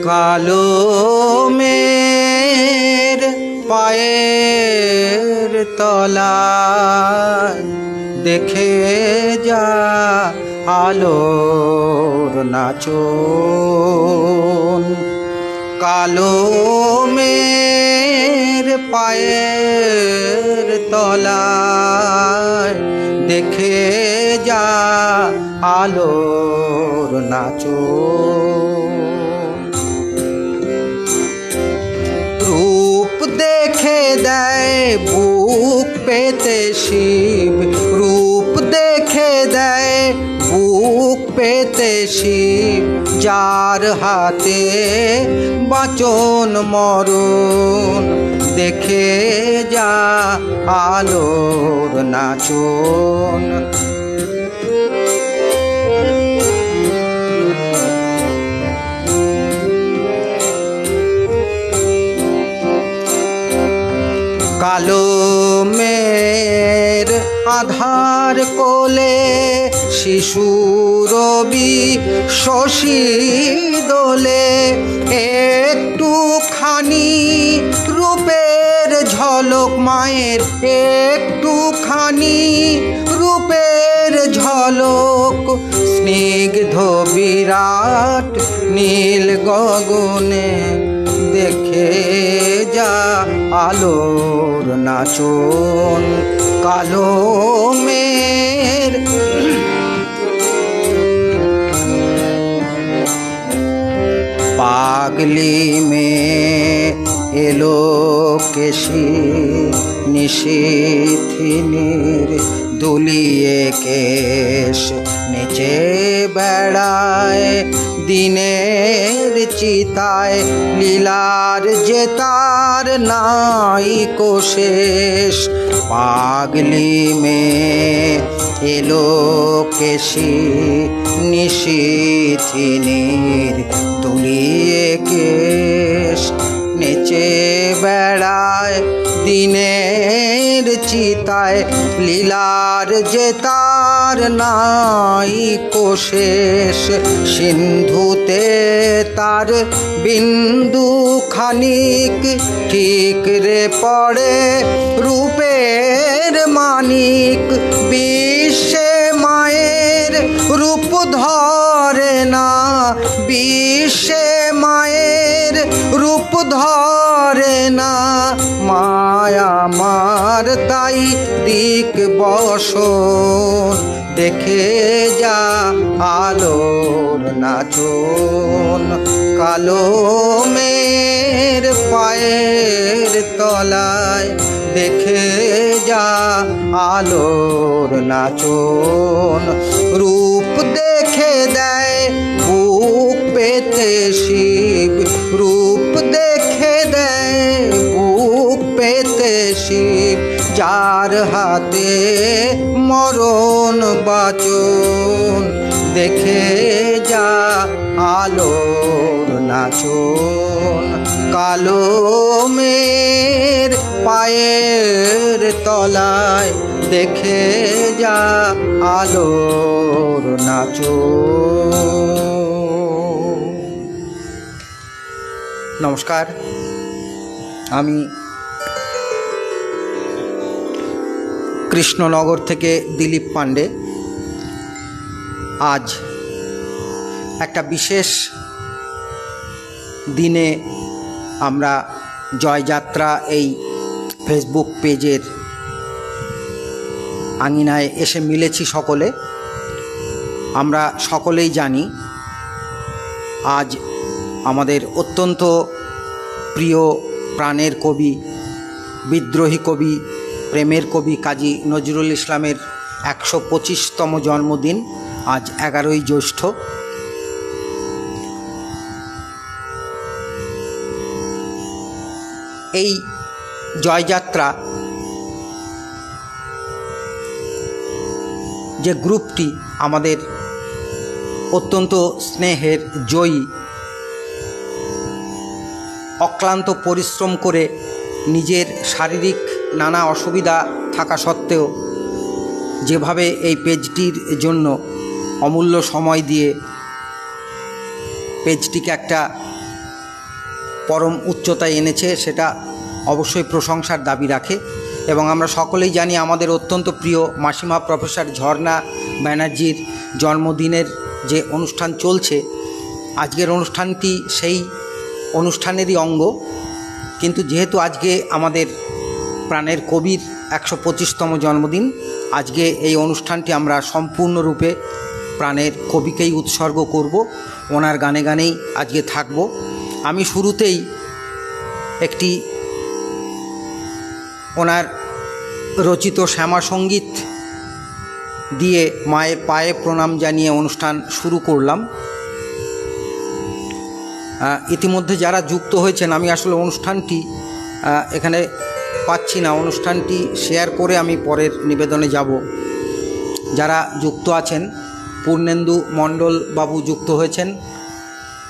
কালো মের পায়ের তলায় দেখে যা আলোর নাচন। কালো মের পায়ের তলায় দেখে যা আলোর নাচন। রূপ দেখে দেয় বুক পেতে শিব, রূপ দেখে দেয় বুক পেতে শিব, যার হাতে বাঁচন মরণ দেখে যা আলোর নাচন। কালো মের আধার কোলে শিশু রবি শশী দোলে, একটুখানি রূপের ঝলক মায়ের, একটুখানি রূপের ঝলক, স্নিগ্ধ বিরাট নীল গগনে দেখে যা আলোর নাচন। কালো মের পাগলি মে এলো কেশি নিশিথিনীর দুলিয়ে কেশ নেচে বেড়ায় দিনের চিতায়, লীলার যে তার নাই কোশেষ। পাগলি মে এলো কেশি নিশিথিনীর দুলিয়ে কেশ নেচে বেড়ায় দিনের চিতায়, লীলার যে তার নাই কোশেষ। সিন্ধুতে তার বিন্দু খানিক ঠিক রে পড়ে রূপের মানিক, বিশ্বে মায়ের রূপ ধরে না, বিশ্বে মায়ের রূপ ধরে না, মায়া মার তাই দিক বসন দেখে যা আলোর নাচন। কালো মের পায়ের তলায় দেখে যা আলোর নাচন। রূপ দেখে দেয় বুক পেতে শিব, রূপ দেখে দেয় বুক পেতে শিব, যার হাতে মরণ বাচন দেখে যা আলোর নাচন। কালো মের পায়ের তলায় দেখে যা আলোর নাচন। নমস্কার, আমি কৃষ্ণনগর থেকে দিলীপ পাণ্ডে। আজ একটা বিশেষ দিনে আমরা জয়যাত্রা এই ফেসবুক পেজের আঙিনায় এসে মিলেছি সকলে। আমরা সকলেই জানি আজ আমাদের অত্যন্ত প্রিয় প্রাণের কবি, বিদ্রোহী কবি, প্রেমের কবি কাজী নজরুল ইসলামের ১২৫তম জন্মদিন, আজ ১১ই জ্যৈষ্ঠ। এই জয়যাত্রা যে গ্রুপটি আমাদের অত্যন্ত স্নেহের জয়ী, অক্লান্ত পরিশ্রম করে নিজের শারীরিক নানা অসুবিধা থাকা সত্ত্বেও যেভাবে এই পেজটির জন্য অমূল্য সময় দিয়ে পেজটিকে একটা পরম উচ্চতায় এনেছে সেটা অবশ্যই প্রশংসার দাবি রাখে। এবং আমরা সকলেই জানি আমাদের অত্যন্ত প্রিয় মাসিমা প্রফেসর ঝর্ণা ব্যানার্জির জন্মদিনের যে অনুষ্ঠান চলছে, আজকের অনুষ্ঠানটি সেই অনুষ্ঠানেরই অঙ্গ। কিন্তু যেহেতু আজকে আমাদের প্রাণের কবির 125তম জন্মদিন, আজকে এই অনুষ্ঠানটি আমরা সম্পূর্ণরূপে প্রাণের কবিকেই উৎসর্গ করব, ওনার গানে গানেই আজকে থাকব। আমি শুরুতেই একটি ওনার রচিত শ্যামা সঙ্গীত দিয়ে মায়ের পায়ে প্রণাম জানিয়ে অনুষ্ঠান শুরু করলাম। ইতিমধ্যে যারা যুক্ত হয়েছেন, আমি আসলে অনুষ্ঠানটি এখানে পাচ্ছি না, অনুষ্ঠানটি শেয়ার করে আমি পরের নিবেদনে যাব। যারা যুক্ত আছেন, পূর্ণেন্দু মণ্ডল বাবু যুক্ত হয়েছেন,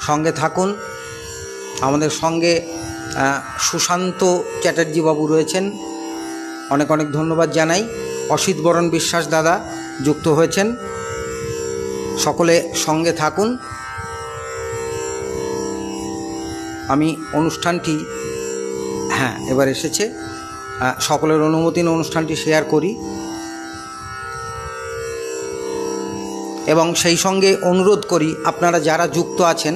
সঙ্গে থাকুন। আমাদের সঙ্গে সুশান্ত চ্যাটার্জি বাবু রয়েছেন, অনেক অনেক ধন্যবাদ জানাই। অসিত বরণ বিশ্বাস দাদা যুক্ত হয়েছেন, সকলে সঙ্গে থাকুন। আমি অনুষ্ঠানটি এবার এসেছে, সকলের অনুমতি নিয়ে অনুষ্ঠানটি শেয়ার করি এবং সেই সঙ্গে অনুরোধ করি আপনারা যারা যুক্ত আছেন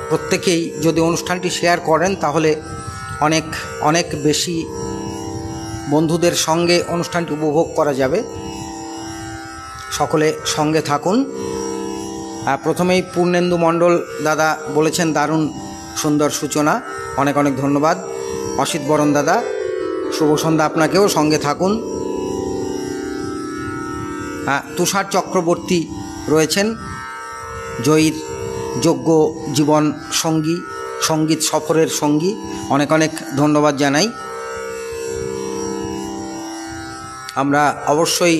প্রত্যেকেই যদি অনুষ্ঠানটি শেয়ার করেন তাহলে অনেক অনেক বেশি বন্ধুদের সঙ্গে অনুষ্ঠানটি উপভোগ করা যাবে। সকলে সঙ্গে থাকুন। প্রথমেই পূর্ণেন্দু মণ্ডল দাদা বলেছেন দারুণ সুন্দর সূচনা, অনেক অনেক ধন্যবাদ। অসিত বরণ দাদা, শুভ সন্ধ্যা আপনাকেও, সঙ্গে থাকুন। তুষার চক্রবর্তী রয়েছেন, জয়ীর যোগ্য জীবন সঙ্গী, সঙ্গীত সফরের সঙ্গী, অনেক অনেক ধন্যবাদ জানাই। আমরা অবশ্যই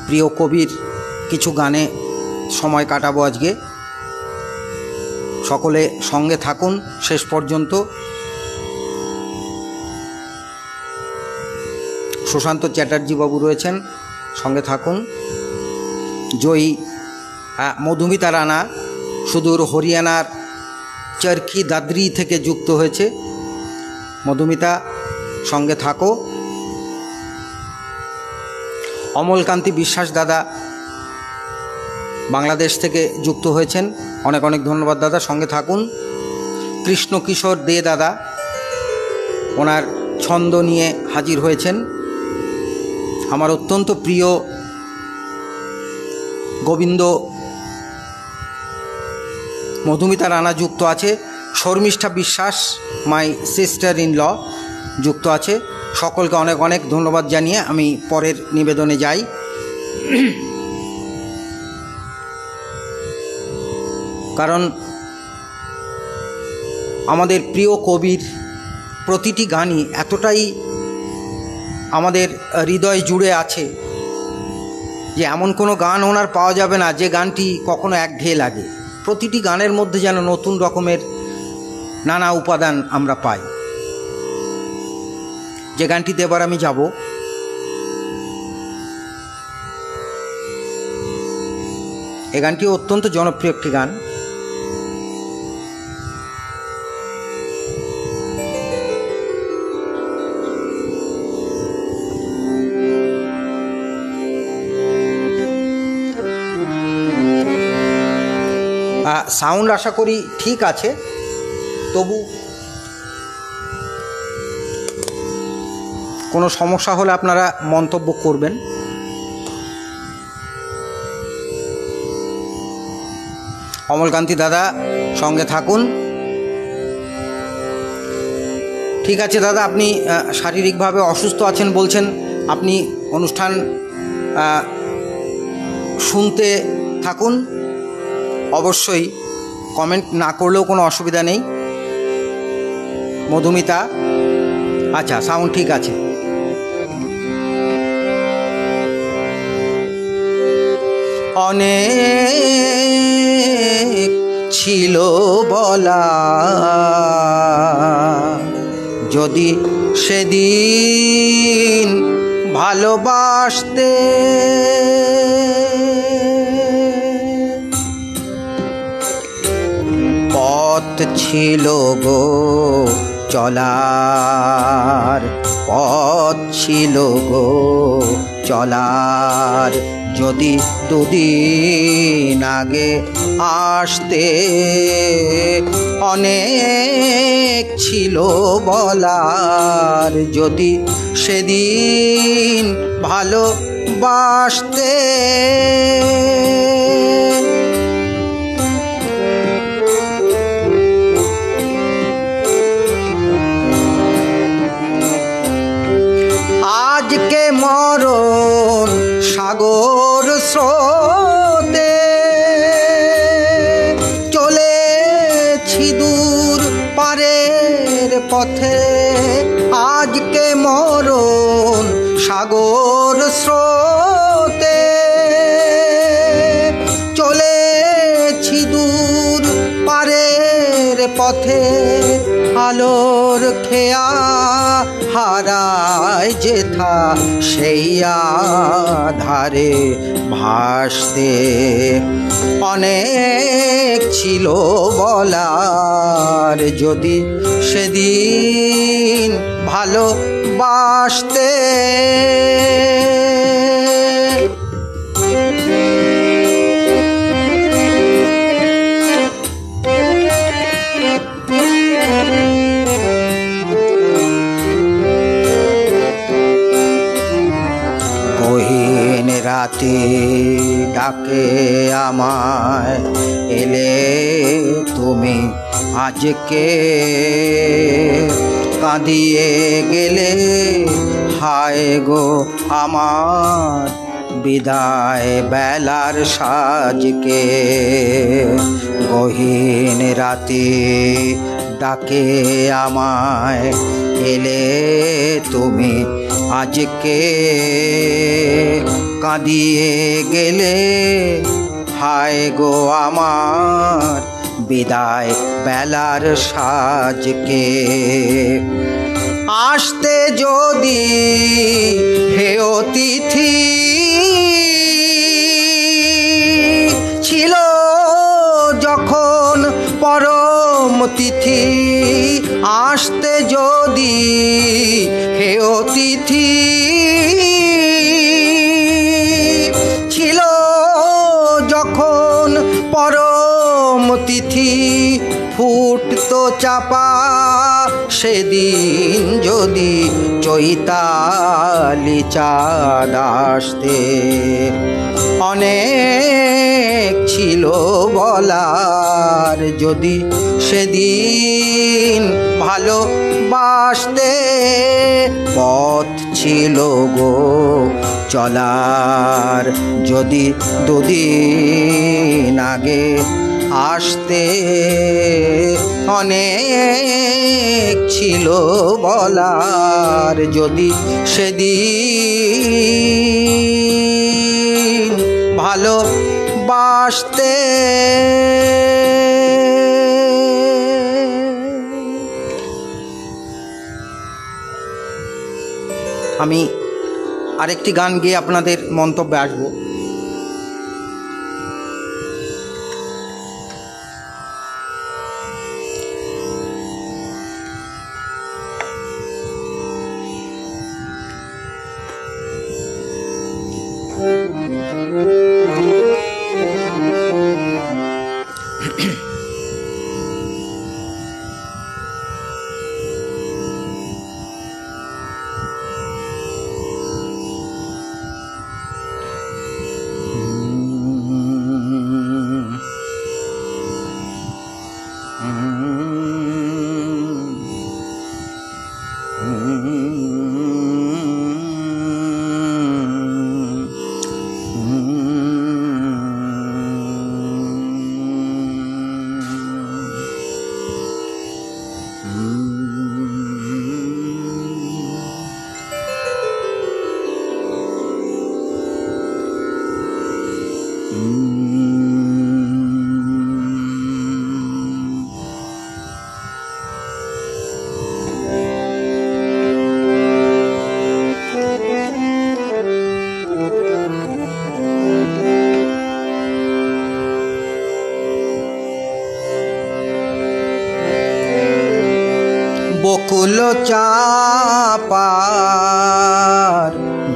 প্রিয় কবির কিছু গানে সময় কাটাবো আজকে। সকলে সঙ্গে থাকুন শেষ পর্যন্ত। সুশান্ত চ্যাটার্জি বাবু রয়েছেন, সঙ্গে থাকুন। জয়ী মধুমিতা রানা সুদূর হরিয়ানার চরখি দাদরি থেকে যুক্ত হয়েছে। মধুমিতা, সঙ্গে থাকো। অমলকান্তি বিশ্বাস দাদা বাংলাদেশ থেকে যুক্ত হয়েছেন, অনেক অনেক ধন্যবাদ দাদা, সঙ্গে থাকুন। কৃষ্ণ কিশোর দে দাদা ওনার ছন্দ নিয়ে হাজির হয়েছেন। আমার অত্যন্ত প্রিয় গোবিন্দ মধুমিতা রানা যুক্ত আছে। শর্মিষ্ঠা বিশ্বাস মাই সিস্টার ইন ল যুক্ত আছে। সকলকে অনেক অনেক ধন্যবাদ জানিয়ে আমি পরের নিবেদনে যাই। কারণ আমাদের প্রিয় কবির প্রতিটি গানই এতটাই আমাদের হৃদয় জুড়ে আছে যে এমন কোনো গান ওনার পাওয়া যাবে না যে গানটি কখনো একঘেয়ে লাগে। প্রতিটি গানের মধ্যে যেন নতুন রকমের নানা উপাদান আমরা পাই। যে গানটিতে এবার আমি যাব, এই গানটি অত্যন্ত জনপ্রিয় একটি গান। সাউন্ড আশা করি ঠিক আছে, তবু কোনো সমস্যা হলে আপনারা মন্তব্য করবেন। অমলকান্তি দাদা, সঙ্গে থাকুন। ঠিক আছে দাদা, আপনি শারীরিকভাবে অসুস্থ আছেন বলছেন, আপনি অনুষ্ঠান শুনতে থাকুন। অবশ্যই কমেন্ট না করলেও কোনো অসুবিধা নেই। মধুমিতা, আচ্ছা সাউন্ড ঠিক আছে। অনেক ছিল বলা, যদি সেদিন ভালোবাসতে, ছিল গো চলার, পথ ছিল গো চলার, যদি দুদিন আগে আসতে অনেক ছিল বলার, যদি সেদিন ভালোবাসতে। আজকে মরণ সাগর স্রোতে চলেছি দূর পারের পথে, আজকে মরণ সাগর স্রোতে চলেছি দূর পারের পথে, আলোর খেয়া হারায় যেথা সেই আধারে ভাসতে অনেক ছিল বলার, যদি সেদিন ভালোবাসতে। গহীন রাতে ডাকে আমায়, এলে তুমি আজকে, কাঁদিয়ে গেলে হায় গো আমার বিদায় বেলার সাজকে। গহীন রাতে ডাকে আমায়, এলে তুমি আজকে, কাঁদিয়ে গেলে হায় গো আমার বিদায় বেলার সাজকে। আসতে যদি হে অতিথি, ছিল যখন পরম তিথি, আসতে যদি হে অতিথি, ছিল যখন পরম তিথি, ফুটতো চাপা সেদিন যদি চৈতালি চাঁদ আসতে, অনেক ছিল বলার, যদি সেদিন ভালোবাসতে। পথ ছিল গো চলার, যদি দুদিন আগে আসতে অনেক ছিল বলার, যদি সেদিন ভালোবাসতে। আমি আরেকটি গান গেয়ে আপনাদের মন্তব্যে আসবো। বকুল চাপার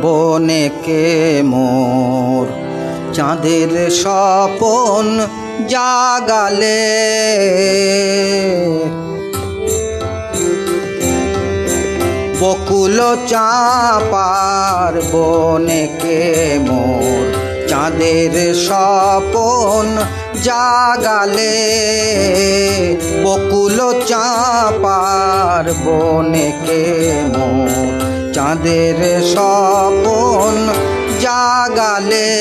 বনে কে মোর চাঁদের স্বপন জাগালে। বকুল চাপার বনে কে মোর চাঁদের স্বপন জাগালে। বকুল চাপার বনে কে মোর চাঁদের স্বপন জাগালে।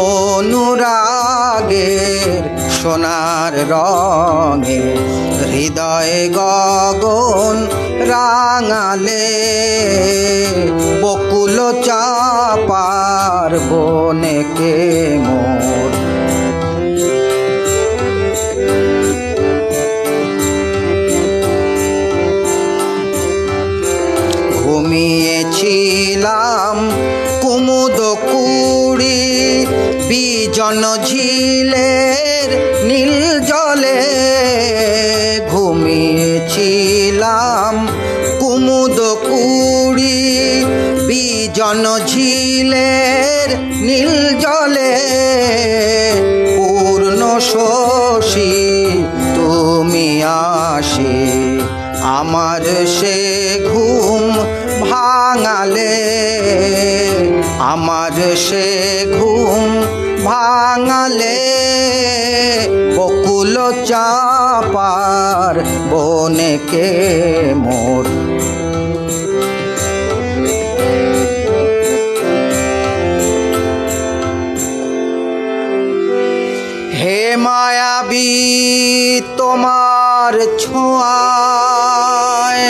অনুরাগের সোনার রঙে হৃদয় গগন রাঙালে। বকুল চাপার বনে কে মোর ঘুমিয়েছিলাম কুমুদ কুড়ি বিজন ঝিলের নীল জলে। ঘুমিয়েছিলাম কুমুদ কুড়ি বিজন ঝিলের নীল জলে। পূর্ণ শশী তুমি আসে আমার সে ঘুম ভাঙালে। আমার সে ঘুম ভাঙালে। বকুল চাপার বনে কে মোর হে মায়াবী তোমার ছোঁয়ায়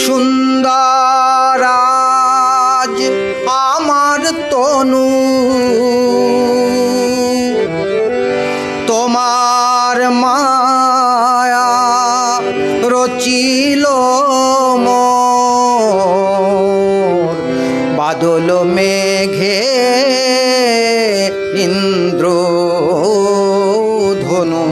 সুন্দর আজ আমার তনু। তোমার মায়া রচিল মোর বাদল মেঘে ইন্দ্র ধনু।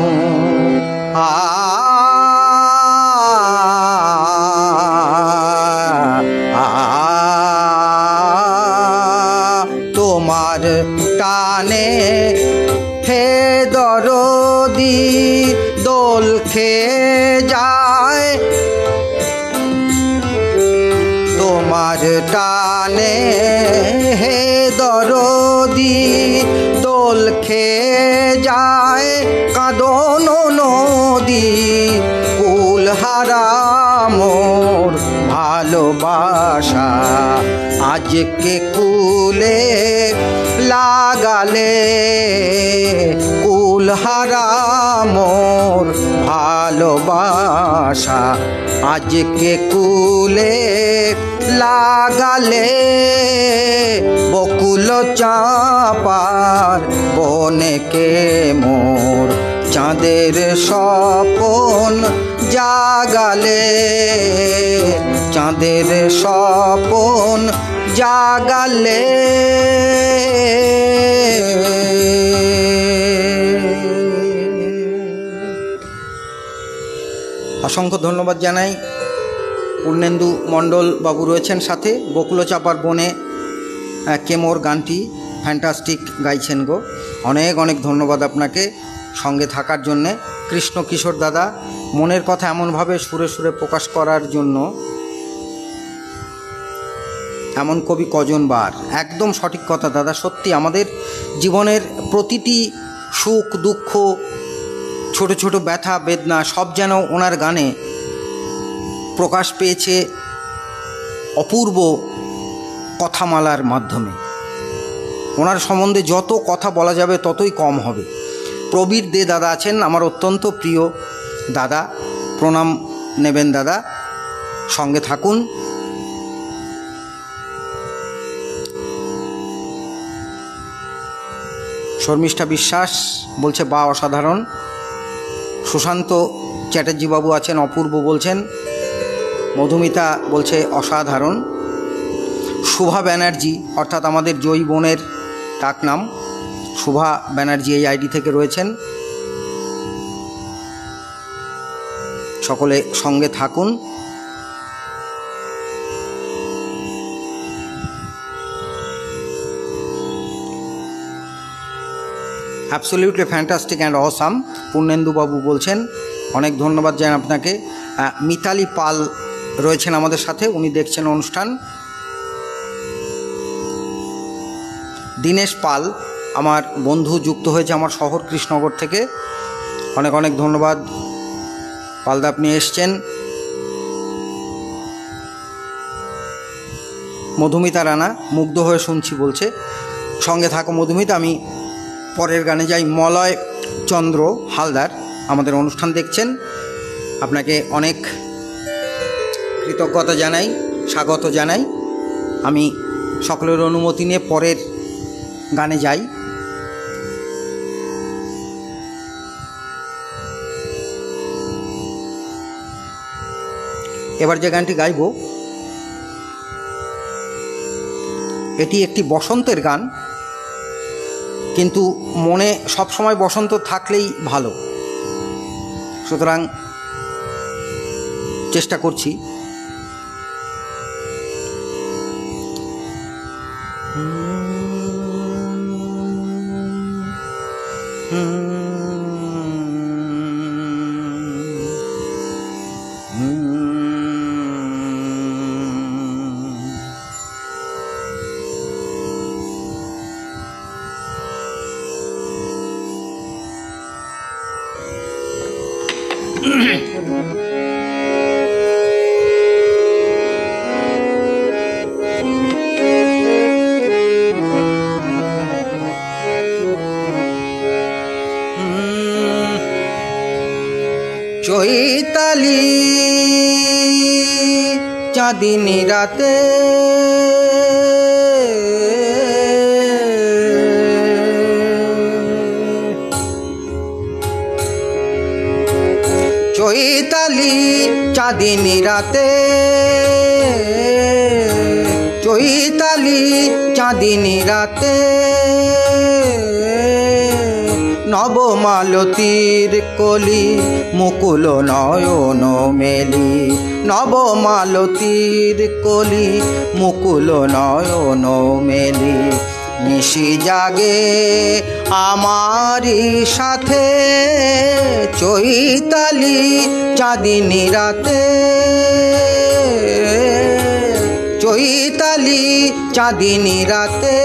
তোমার টানে হে দরদি দোল খেয়ে যায়। তোমার টানে হে দরদি দোল খেয়ে যায়। কাঁদন নদী কুলহারা মোর ভালোবাসা আজকে কুলে লাগালে। কুলহারা মোর ভালোবাসা আজকে কুলে লাগালে। বকুল চাপার বনে কে মোর চাঁদের স্বপন জাগালে। চাঁদের স্বপন জাগালে। অসংখ্য ধন্যবাদ জানাই। পূর্ণেন্দু মণ্ডল বাবু রয়েছেন সাথে। বকুল চাপার বনে কে মোর গানটি ফ্যান্টাস্টিক গাইছেন গো। অনেক অনেক ধন্যবাদ আপনাকে সঙ্গে থাকার জন্যে। কৃষ্ণ কিশোর দাদা মনের কথা এমনভাবে সুরে সুরে প্রকাশ করার জন্য এমন কবি কজন বার। একদম সঠিক কথা দাদা, সত্যি আমাদের জীবনের প্রতিটি সুখ দুঃখ ছোট ছোট ব্যথা বেদনা সব যেন ওনার গানে প্রকাশ পেয়েছে অপূর্ব কথামালার মাধ্যমে। ওনার সম্বন্ধে যত কথা বলা যাবে ততই কম হবে। প্রবীর দে দাদা আছেন, আমার অত্যন্ত প্রিয় দাদা, প্রণাম নেবেন দাদা, সঙ্গে থাকুন। শর্মিষ্ঠা বিশ্বাস বলছে বা অসাধারণ। সুশান্ত চ্যাটার্জি বাবু আছেন, অপূর্ব বলছেন। মধুমিতা বলছে অসাধারণ। শুভা ব্যানার্জি অর্থাৎ আমাদের জয়ী বোনের ডাকনাম শুভা ব্যানার্জি এই আইডি থেকে রয়েছেন। সকলে সঙ্গে থাকুন। অ্যাবসলিউটলি ফ্যান্টাস্টিক অ্যান্ড অসাম পূর্ণেন্দুবাবু বলছেন, অনেক ধন্যবাদ জানাই আপনাকে। মিতালি পাল রয়েছেন আমাদের সাথে, উনি দেখছেন অনুষ্ঠান। দীনেশ পাল আমার বন্ধু যুক্ত হয়েছে আমার শহর কৃষ্ণনগর থেকে, অনেক অনেক ধন্যবাদ পালদা, আপনি এসছেন। মধুমিতা রানা মুগ্ধ হয়ে শুনছি বলছে, সঙ্গে থাকো মধুমিতা। আমি পরের গানে যাই। মলয় চন্দ্র হালদার আমাদের অনুষ্ঠান দেখছেন, আপনাকে অনেক কৃতজ্ঞতা জানাই, স্বাগত জানাই। আমি সকলের অনুমতি নিয়ে পরের গানে যাই। এবার যে গানটি গাইব এটি একটি বসন্তের গান, কিন্তু মনে সবসময় বসন্ত থাকলেই ভালো, সুতরাং চেষ্টা করছি। চৈতালি চাঁদিনী রাতে চৈতালি চাঁদিনী রাতে চৈতালি চাঁদিনী রাতে নবমালতীর কলি মুকুল নয়ন মেলি নবমালতীর কলি মুকুল নয়ন মেলি নিশি জাগে আমারি সাথে চৈতালি চাঁদিনী রাতে চৈতালি চাঁদিনী রাতে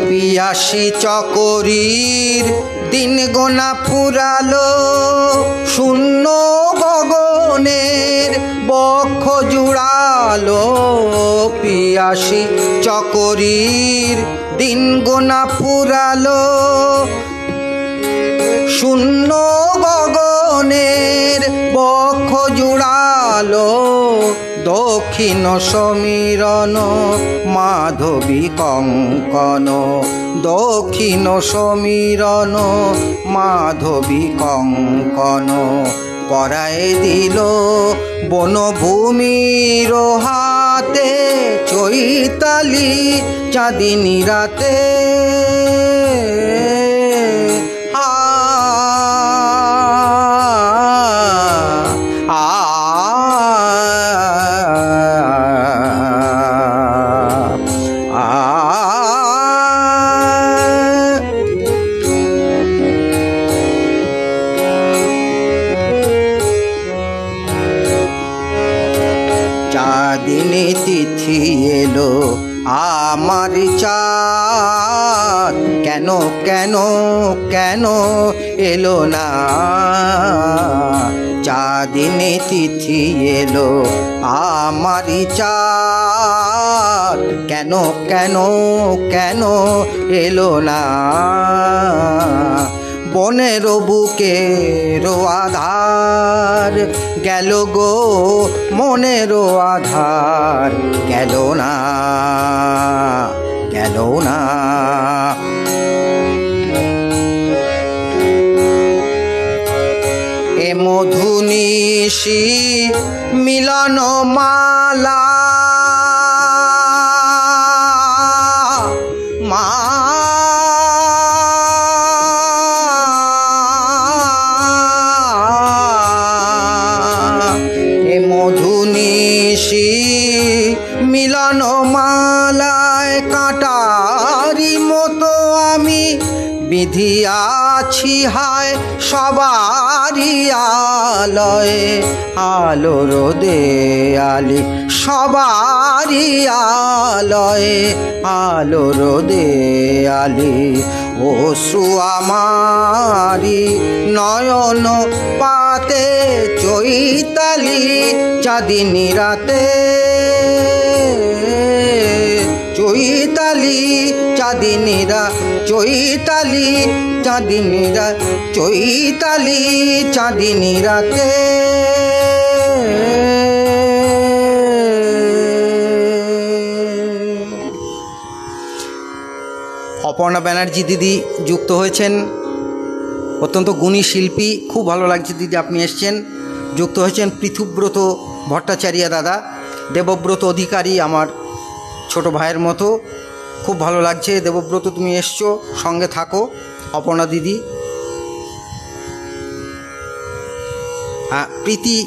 পিয়াসী চকরীর দিন গোনা ফুরালো শূন্য গগনের বক্ষ জুড়ালো পিয়াসী চকরীর দিন গোনা ফুরালো শূন্য গগনের বক্ষ জুড়ালো দক্ষিণ সমীরণ মাধবী কঙ্কন দক্ষিণ সমীরণ মাধবী কঙ্কন পরায় দিল বনভূমির হাতে চৈতালি চাঁদিনী রাতে চাঁদিনী তিথি এলো আমার চাঁদ কেন কেন কেন এলো না চাঁদিনী তিথি এলো আমার চাঁদ কেন কেন কেন এলো না বনের বুকের আধার গেল গো মনের আধার গেল না গেল না এ মধুনীল নিশি মিলন মালা মধুনিশি মিলন মালায় কাঁটারি মতো আমি বিধিয়াছি হায় সবারই আলয়ে আলোর দেয়ালি সবারই আলয়ে আলোর দেয়ালি অশ্রু আমারি নয়ন পাতে চৈতালি চাঁদিনী রাতে চৈতালি চাঁদিনীরা চৈতালি চাঁদিনীরা চৈতালি চাঁদিনী রাতে অপর্ণা ব্যানার্জি দিদি যুক্ত হয়েছেন, অত্যন্ত গুণী শিল্পী, খুব ভালো লাগছে দিদি আপনি এসছেন। যুক্ত হয়েছেন পৃথুব্রত ভট্টাচার্য দাদা, দেবব্রত অধিকারী আমার ছোট ভাইয়ের মতো, খুব ভালো লাগছে দেবব্রত তুমি এসছো, সঙ্গে থাকো। অপর্ণা দিদি, প্রীতি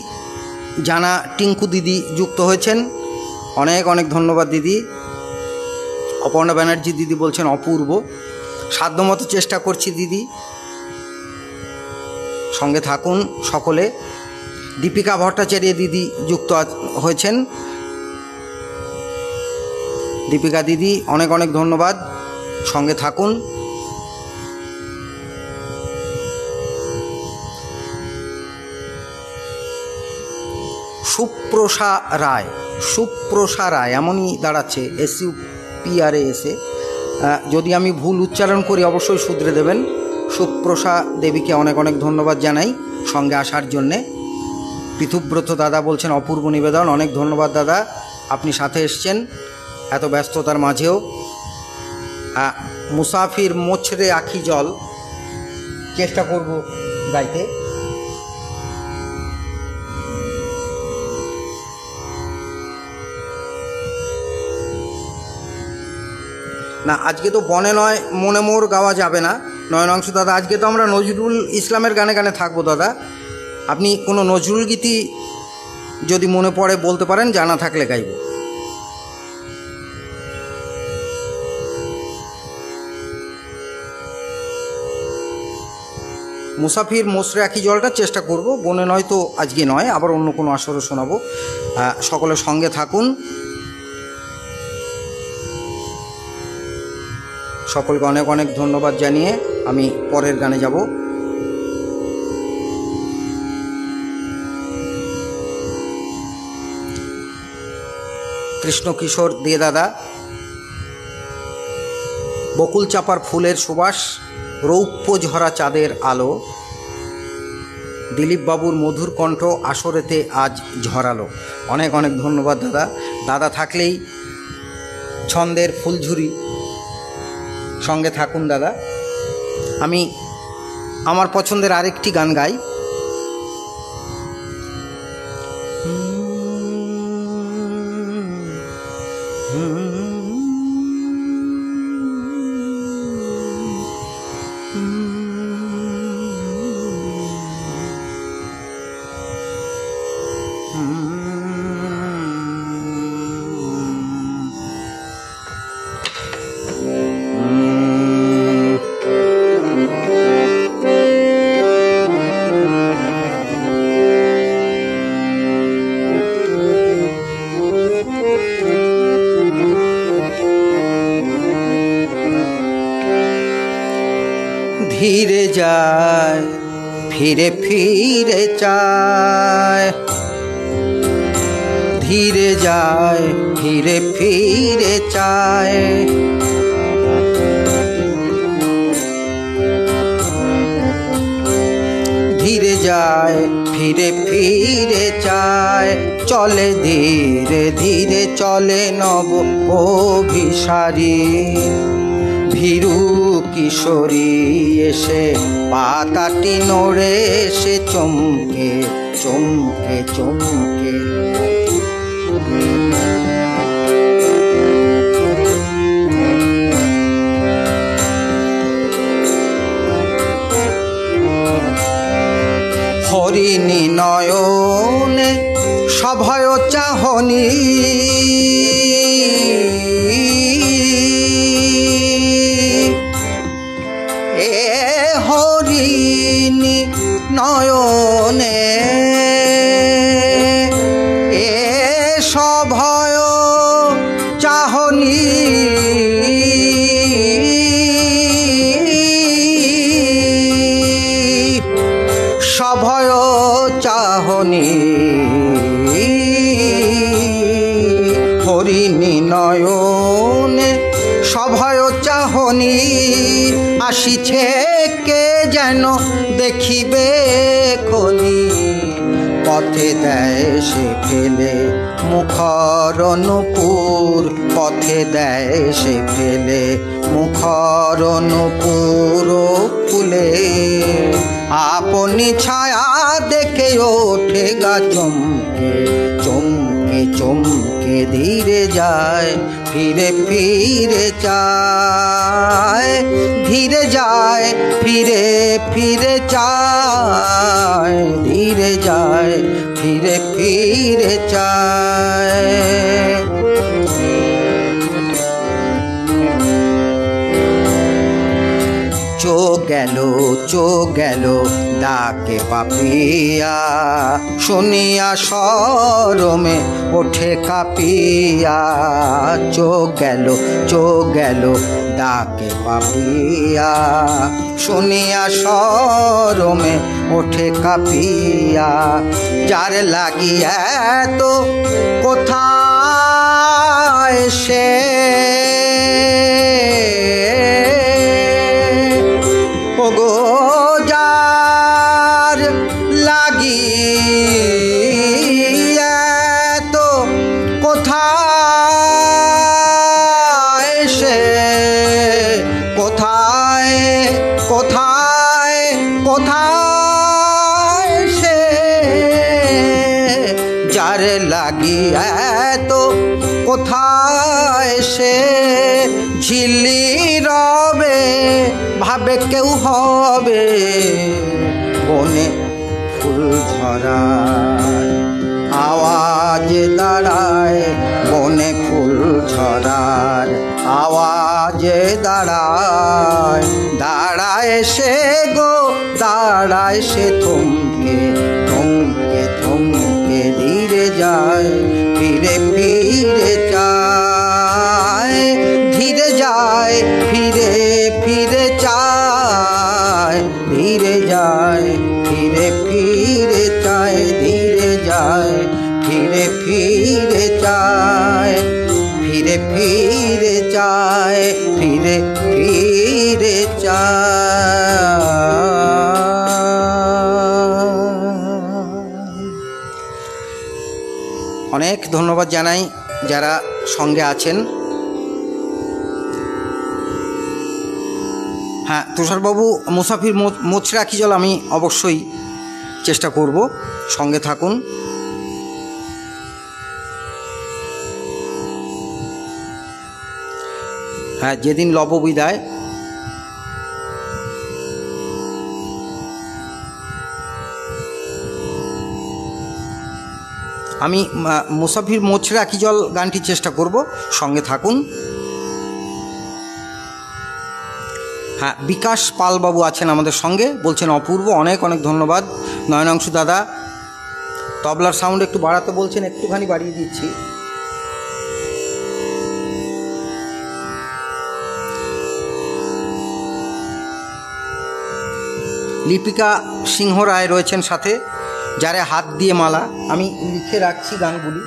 জানা টিঙ্কু দিদি যুক্ত হয়েছেন, অনেক অনেক ধন্যবাদ দিদি। অপর্ণা ব্যানার্জি দিদি বলছেন অপূর্ব, সাধ্যমতো চেষ্টা করছি দিদি, সঙ্গে থাকুন সকলে। দীপিকা ভট্টাচার্য দিদি যুক্ত হয়েছেন, দীপিকা দিদি অনেক অনেক ধন্যবাদ, সঙ্গে থাকুন। সুপ্রসা রায়, সুপ্রসা রায় এমনই দাঁড়াচ্ছে, SUPRASA, যদি আমি ভুল উচ্চারণ করি অবশ্যই শুধরে দেবেন। সুপ্রসা দেবীকে অনেক অনেক ধন্যবাদ জানাই সঙ্গে আসার জন্যে। পৃথুব্রত দাদা বলছেন অপূর্ব নিবেদন, অনেক ধন্যবাদ দাদা, আপনি সাথে এসছেন এত ব্যস্ততার মাঝেও। মুসাফির মোছরে আখি জল চেষ্টা করব গাইতে। না, আজকে তো বনে নয় মনে মোর গাওয়া যাবে না নয়নাংশু দাদা, আজকে তো আমরা নজরুল ইসলামের গানে গানে থাকবো দাদা। আপনি কোনো নজরুল গীতি যদি মনে পড়ে বলতে পারেন, জানা থাকলে গাইব। মুসাফির মোছরে আখি জলটা চেষ্টা করব, বনে নয় তো আজকে নয়, আবার অন্য কোনো আসরে শোনাবো। সকলের সঙ্গে থাকুন, সকলকে অনেক অনেক ধন্যবাদ জানিয়ে আমি পরের গানে যাব। কৃষ্ণ কিশোর দে দাদা, বকুল চাপার ফুলের সুবাস, রৌপ্য ঝরা চাঁদের আলো, দিলীপ বাবুর মধুর কণ্ঠ আসরেতে আজ ঝরালো। অনেক অনেক ধন্যবাদ দাদা। দাদা থাকলেই ছন্দের ফুলঝুরি, সঙ্গে থাকুন দাদা। আমি আমার পছন্দের আরেকটি গান গাই। ধীরে যায় ফিরে ফিরে চায়, ধীরে যায় ফিরে ফিরে চায়, ধীরে যায় ফিরে ফিরে চায়, চলে ধীরে ধীরে চলে নব অভিসারী, ভীরু কিশোরী এসে পাতাটি নড়ে সে চমকে চমকে চমকে। হরিণী নয়নে সভয় চাহনি এ হরিণী নয়নে এ সভয় চাহনি সভয় চাহনি হরিণী নয়নে সভয় চাহনি আসিছে কে যেন দেখিবে খনি পথে দেয় সে ফেলে মুখর নূপুর পথে দেয় সে ফেলে মুখর নূপুর ফুলে আপনি ছায়া দেখে ওঠে গা চমকে চমকে চমকে ধীরে যায় ফিরে ফিরে চায় ধীরে যায় ফিরে ফিরে চায় ধীরে যায় ফিরে ফিরে চায়। চো গেল ডাকে পাপিয়া শুনিয়া শরমে ওঠে কাঁপিয়া চো গেল ডাকে পাপিয়া শুনিয়া শরমে ওঠে কাঁপিয়া যার লাগিয়া তো কোথায় সে ওগো যার লাগিয়া তো কোথায় সে কোথায় কোথায় কোথায় সে যার লাগিয়া তো কোথায় সে ঝিল্লি রবে ভাবে কেউ হবে বনে ফুল ঝরার আওয়াজ দাঁড়ায় বনে ফুল ঝরার আওয়াজ দাঁড়ায় দাঁড়ায় সে গো দাঁড়ায় সে থমকে থমকে থমকে ধীরে যায় ফিরে ফিরে চায় ধীরে যায় ফিরে ফিরে চায় ধীরে যায় ফিরে ফিরে চায় ধীরে যায় ফিরে ফিরে চায় ফিরে ফিরে চায় ফিরে ফিরে চায়। অনেক ধন্যবাদ জানাই যারা সঙ্গে আছেন। হ্যাঁ তুষারবাবু মুসাফির মোচড়া কি জল আমি অবশ্যই চেষ্টা করব, সঙ্গে থাকুন। হ্যাঁ যেদিন লব বিদায় আমি মুসাফির মোচড়া কি জল গানটি চেষ্টা করব, সঙ্গে থাকুন। হ্যাঁ বিকাশ পালবাবু আছেন আমাদের সঙ্গে, বলছেন অপূর্ব, অনেক অনেক ধন্যবাদ। নয়নাংশু দাদা তবলার সাউন্ড একটু বাড়াতে বলছেন, একটুখানি বাড়িয়ে দিচ্ছি। লিপিকা সিংহ রায় রয়েছেন সাথে, যারে হাত দিয়ে মালা, আমি লিখে রাখছি গানগুলি।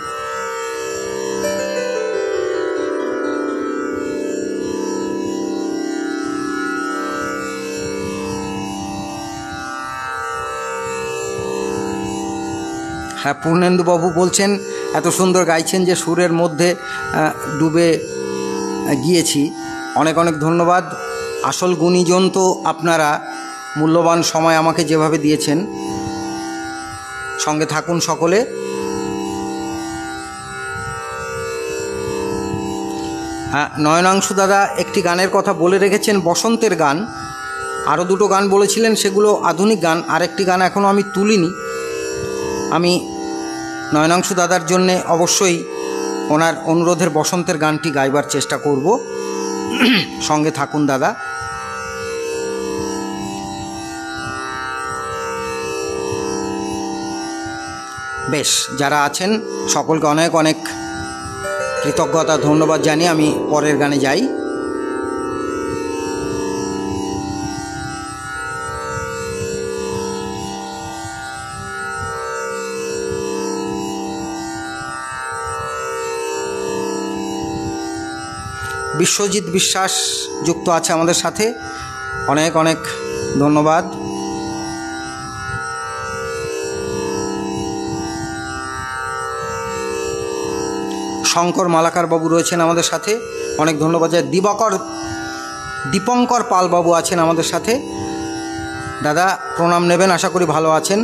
হ্যাঁ পূর্ণেন্দুবাবু বলছেন এত সুন্দর গাইছেন যে সুরের মধ্যে ডুবে গিয়েছি, অনেক অনেক ধন্যবাদ। আসল গুণীজন তো আপনারা, মূল্যবান সময় আমাকে যেভাবে দিয়েছেন। সঙ্গে থাকুন সকলে। হ্যাঁ, নয়নাংশু দাদা একটি গানের কথা বলে রেখেছেন, বসন্তের গান। আরও দুটো গান বলেছিলেন, সেগুলো আধুনিক গান। আরেকটি গান এখনও আমি তুলিনি। আমি নয়নাংশু দাদার জন্যে অবশ্যই ওনার অনুরোধের বসন্তের গানটি গাইবার চেষ্টা করব। সঙ্গে থাকুন দাদা। বেশ, যারা আছেন সকলকে অনেক অনেক কৃতজ্ঞতা, ধন্যবাদ জানিয়ে আমি পরের গানে যাই। বিশ্বজিৎ বিশ্বাস যুক্ত আছে আমাদের সাথে, অনেক অনেক ধন্যবাদ। শঙ্কর মালাকার বাবু রয়েছেন আমাদের সাথে, অনেক ধন্যবাদ। দীপঙ্কর পাল বাবু আছেন আমাদের সাথে। দাদা প্রণাম নেবেন, আশা করি ভালো আছেন।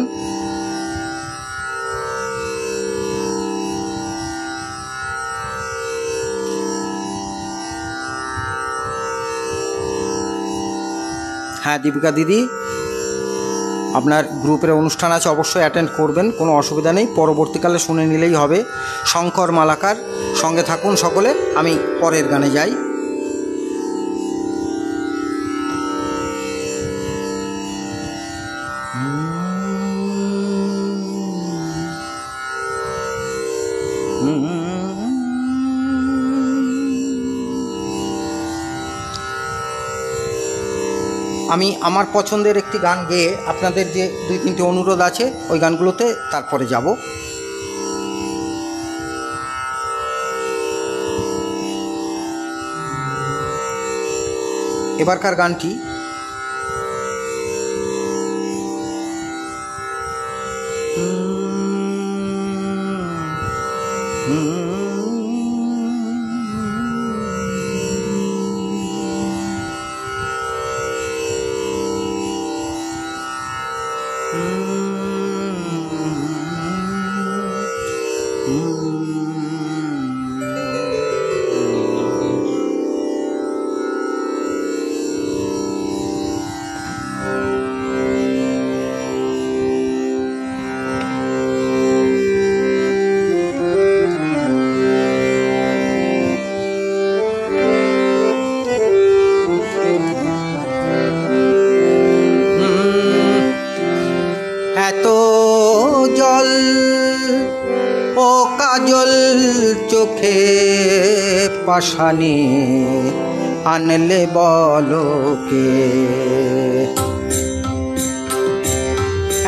হ্যাঁ দীপিকা দিদি, আপনার গ্রুপের অনুষ্ঠান আছে, অবশ্যই অ্যাটেন্ড করবেন, কোনো অসুবিধা নেই। পরবর্তীকালে শুনে নিলেই হবে। শঙ্কর মালাকার, সঙ্গে থাকুন সকলে। আমি পরের গানে যাই। আমি আমার পছন্দের একটি গান গেয়ে আপনাদের যে 2-3টি অনুরোধ আছে ওই গানগুলোতে তারপরে যাব। এবারকার গানটি চোখে পাশানি আনলে বলো কে,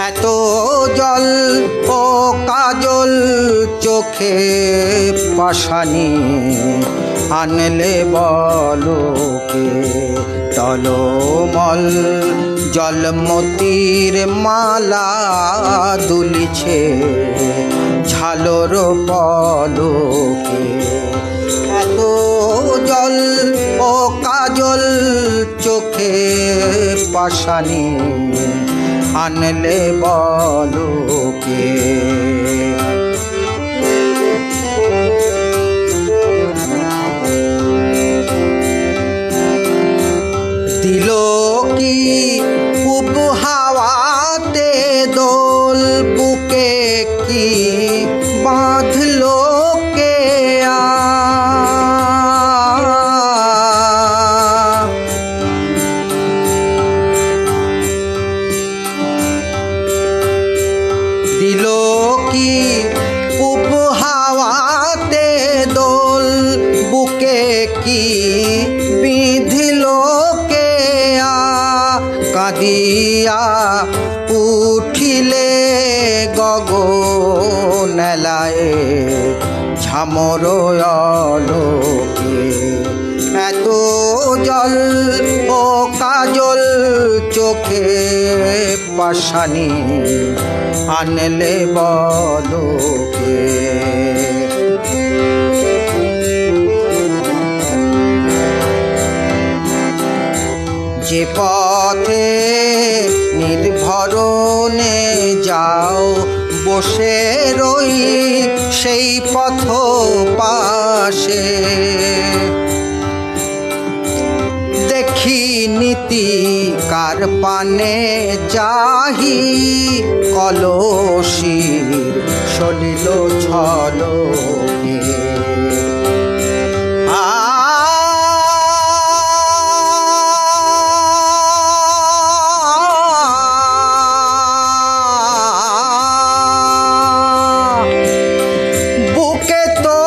এত জল ও কাজল চোখে পাশানি আনলে বলো কে, টলমল জলমতির মালা দুলিছে ঝালর পলকে, এত জল ও কাজল চোখে পাশানি আনলে বলো কে, দিল কি পুব হাওয়াতে দোল, বুকে কি বাঁধলো কে দিল কি পুব হাওয়াতে দোল, বুকে কি বিঁধিল কে কাঁদিয়া উঠিলে গগনেলায় ঝামর আলোকে, এত জল ও কাজল চোখে পাশানি আনলে বলো কে, পথে নির্ভরণে যাও, বসে রই সেই পথ পাশে। দেখি নীতি কার পানে যাহি, কলসির সলিল ঝলকে। বুকে তো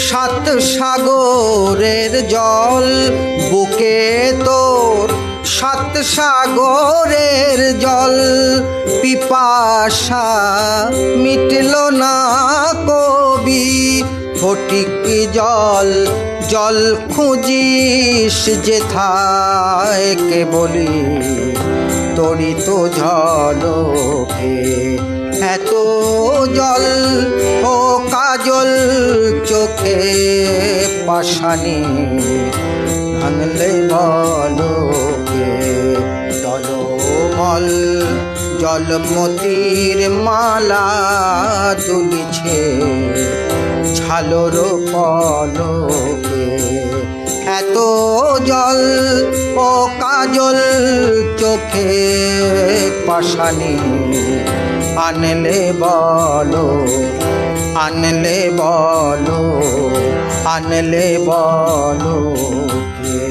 সাত সাগরের জল, বুকে তোর সাত সাগরের জল। পিপাসা মিটল না কবি, ফটিক জল জল খুঁজিস যেথায়, কে বলি তড়িত ঝলকে। এত জল ও কাজল চোখে পাশানি, ভাঙলে বলকে। টলমল জলমতির মালা দুলিছে ঝালর পলকে। এত জল ও কাজল চোখে পাশানি, আনলে বলো আনলে বলো আনলে বলো কে।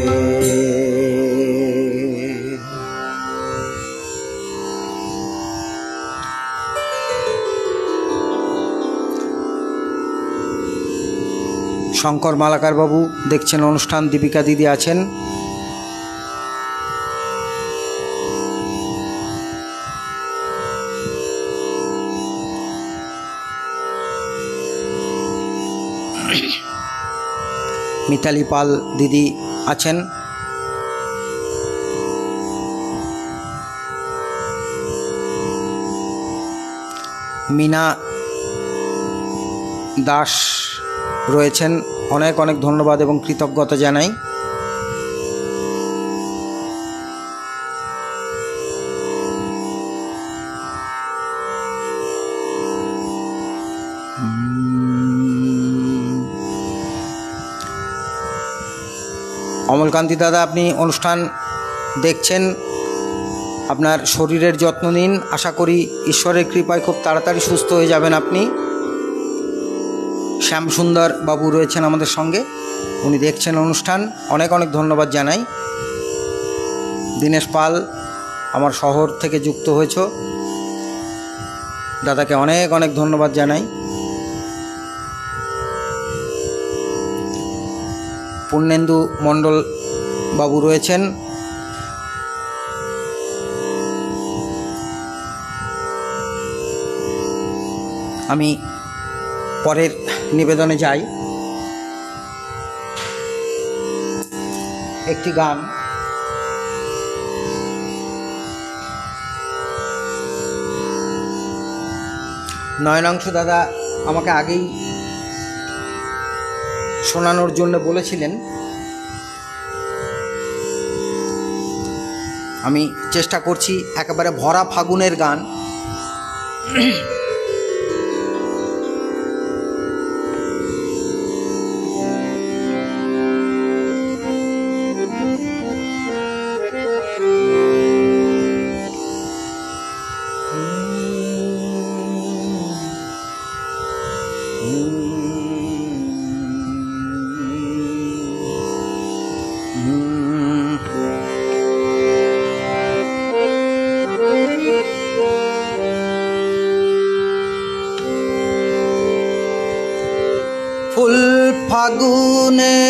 শঙ্কর মালাকার বাবু দেখছেন অনুষ্ঠান, দীপিকা দিদি আছেন। মিতালি পাল দিদি আছেন। মিনা দাস রয়েছেন, অনেক অনেক ধন্যবাদ এবং কৃতজ্ঞতা জানাই। অমলকান্তি দাদা, আপনি অনুষ্ঠান দেখছেন, আপনার শরীরের যত্ন নিন। আশা করি ঈশ্বরের কৃপায় খুব তাড়াতাড়ি সুস্থ হয়ে যাবেন আপনি। শ্যামসুন্দর বাবু রয়েছেন আমাদের সঙ্গে, উনি দেখছেন অনুষ্ঠান, অনেক অনেক ধন্যবাদ জানাই। দীনেশ পাল আমার শহর থেকে যুক্ত হয়েছ, দাদাকে অনেক অনেক ধন্যবাদ জানাই। পূর্ণেন্দু মণ্ডল বাবু রয়েছেন, আমি পরের নিবেদনে যাই। একটি গান নয়নাংশ দাদা আমাকে আগেই শোনানোর জন্য বলেছিলেন, আমি চেষ্টা করছি। একেবারে ভরা ফাগুনের গান। ফুল ফাগুনে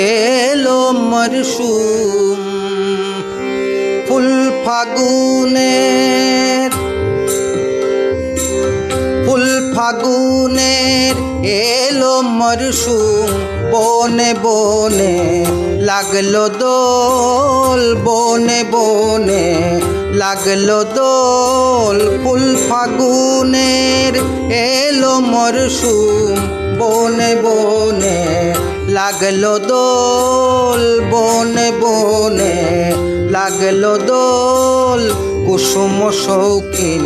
এলো মরশুম, ফুল ফাগুনে ফাগুনের এলো মরশুম, বনে বনে লাগলো দোল, বনে বনে লাগলো দোল। ফুল ফাগুনের এলো মরশুম, বনে বনে লাগলো দোল, বনে বনে লাগলো দোল। কুসুম শৌখিন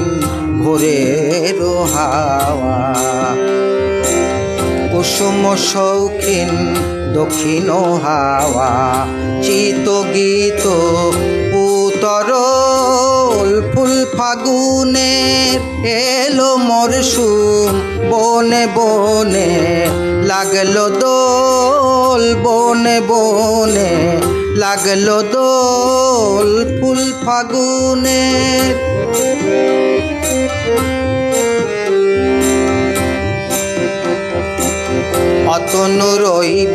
ভোরের হাওয়া, কুসুম শৌখিন দক্ষিণ হাওয়া। চিত গীত উতরল, ফুল ফাগুনের এলো মরশুম, বনে বনে লাগলো দোল, বনে বনে লাগলো দোল। ফুল ফাগুনের অতনুর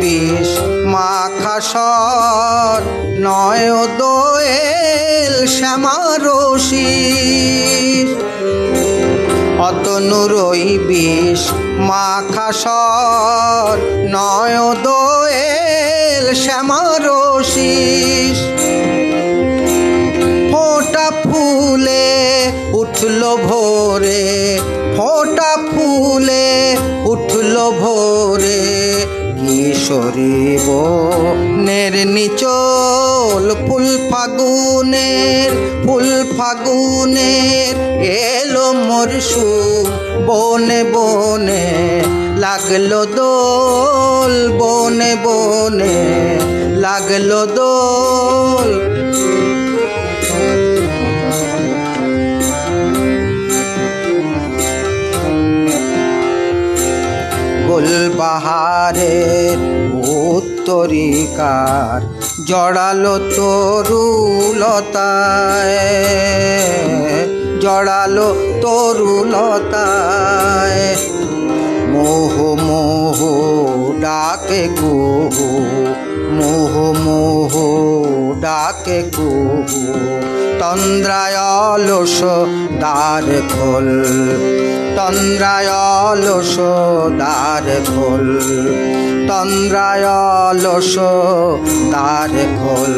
বিষ মাখা স্বর, নয় দোয়েল শ্যামারসি। অতনুর বিষ মাখা স্বর, নয় দোয়েল শ্যামারসি। ফোঁটা ফুলে উঠলো ভোরে, ফোঁটা ফুলে উঠলো ভোরে। কিশোরী বনের নিচল, ফুল ফাগুনের, ফুল ফাগুনের এলো মরশুম, বনে বনে লাগলো দোল, বনে বনে লাগলো দোল। গোলবাহারের উত্তরিকার জড়ালো তরুলতায়, জড়ালো তরুলতায়। মোহ মোহ ডাকে কুহু, মোহ মোহ ডাকে কুহু। তন্দ্রায় অলস দ্বার খোল, তন্দ্রায় অলস দ্বার খোল, তন্দ্রায় অলস দ্বার খোল।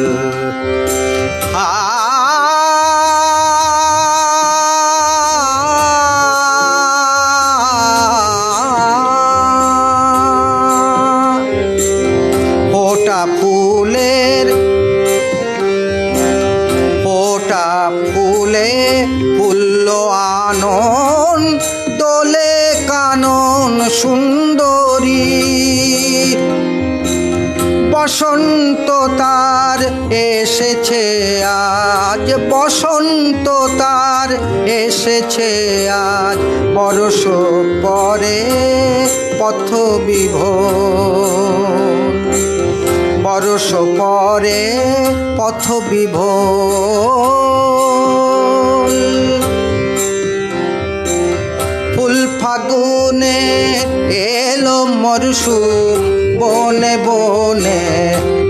ফোঁটা ফুলের, ফোঁটা ফুলে ফুল্ল আনন, দোলে কানন সুন্দরী। বসন্ত তার এসেছে আজ, বসন্ত তার এসেছে আজ। বরষ পরে পথ বিভোর, বরষ পরে পথ বিভোর। ফুল ফাগুনে এলো মরশুম, বনে বনে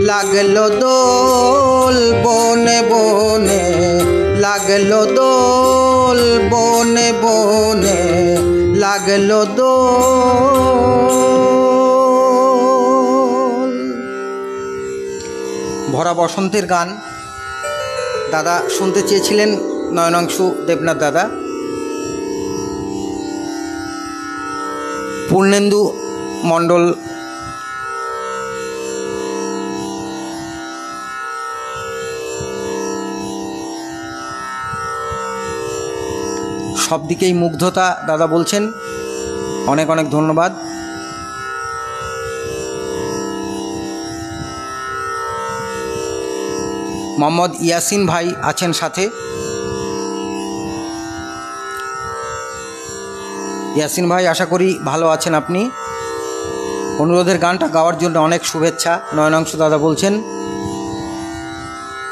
লাগলো দোল, বনে বনে লাগলো দোল, বনে বনে লাগলো দোল। ভরা বসন্তের গান দাদা শুনতে চেয়েছিলেন, নয়নাংশু দেবনাথ দাদা। পূর্ণেন্দু মণ্ডল সব দিকেই মুগ্ধতা দাদা বলছেন, অনেক অনেক ধন্যবাদ। মোহাম্মদ ইয়াসিন ভাই আছেন সাথে। ইয়াসিন ভাই, আশা করি ভালো আছেন আপনি। অনুরোধের গানটা গাওয়ার জন্য অনেক শুভেচ্ছা, নয়নাংশু দাদা বলছেন।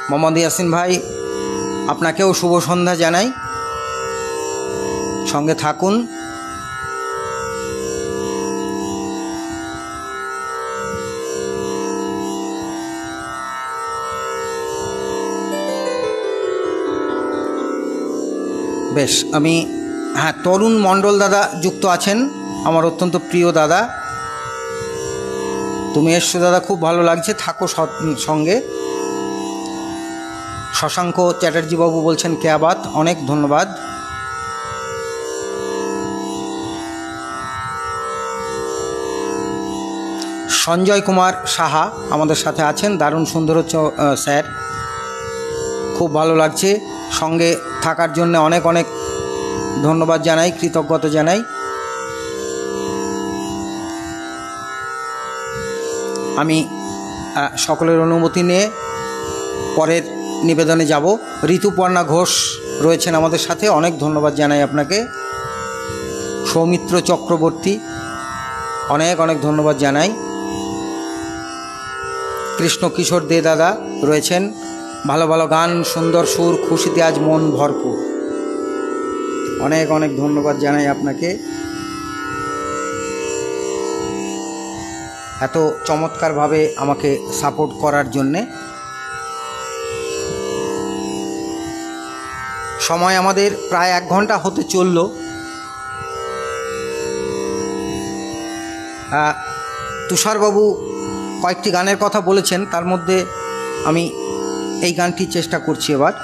মোহাম্মদ ইয়াসিন ভাই, আপনাকেও শুভ সন্ধ্যা জানাই। সঙ্গে থাকুন। বেশ, আমি হ্যাঁ, তরুণ মণ্ডল দাদা যুক্ত আছেন, আমার অত্যন্ত প্রিয় দাদা। তুমি এসছো দাদা, খুব ভালো লাগছে, থাকো সঙ্গে। শশাঙ্ক চ্যাটার্জি বাবু বলছেন ক্যা বাত, অনেক ধন্যবাদ। সঞ্জয় কুমার সাহা আমাদের সাথে আছেন, দারুণ সুন্দর হচ্ছে স্যার, খুব ভালো লাগছে, সঙ্গে থাকার জন্য অনেক অনেক ধন্যবাদ জানাই, কৃতজ্ঞতা জানাই। আমি সকলের অনুমতি নিয়ে পরের নিবেদনে যাব। ঋতুপর্ণা ঘোষ রয়েছেন আমাদের সাথে, অনেক ধন্যবাদ জানাই আপনাকে। সৌমিত্র চক্রবর্তী, অনেক অনেক ধন্যবাদ জানাই। কৃষ্ণ কিশোর দে দাদা রয়েছেন, ভালো ভালো গান, সুন্দর সুর, খুশিতে আজ মন ভরপুর, অনেক অনেক ধন্যবাদ জানাই আপনাকে এত চমৎকারভাবে আমাকে সাপোর্ট করার জন্যে। সময় আমাদের প্রায় 1 ঘন্টা হতে চলল। তুষারবাবু কয়েকটি গানের কথা বলেছেন, তার মধ্যে আমি এই গানটি চেষ্টা করছি এবার।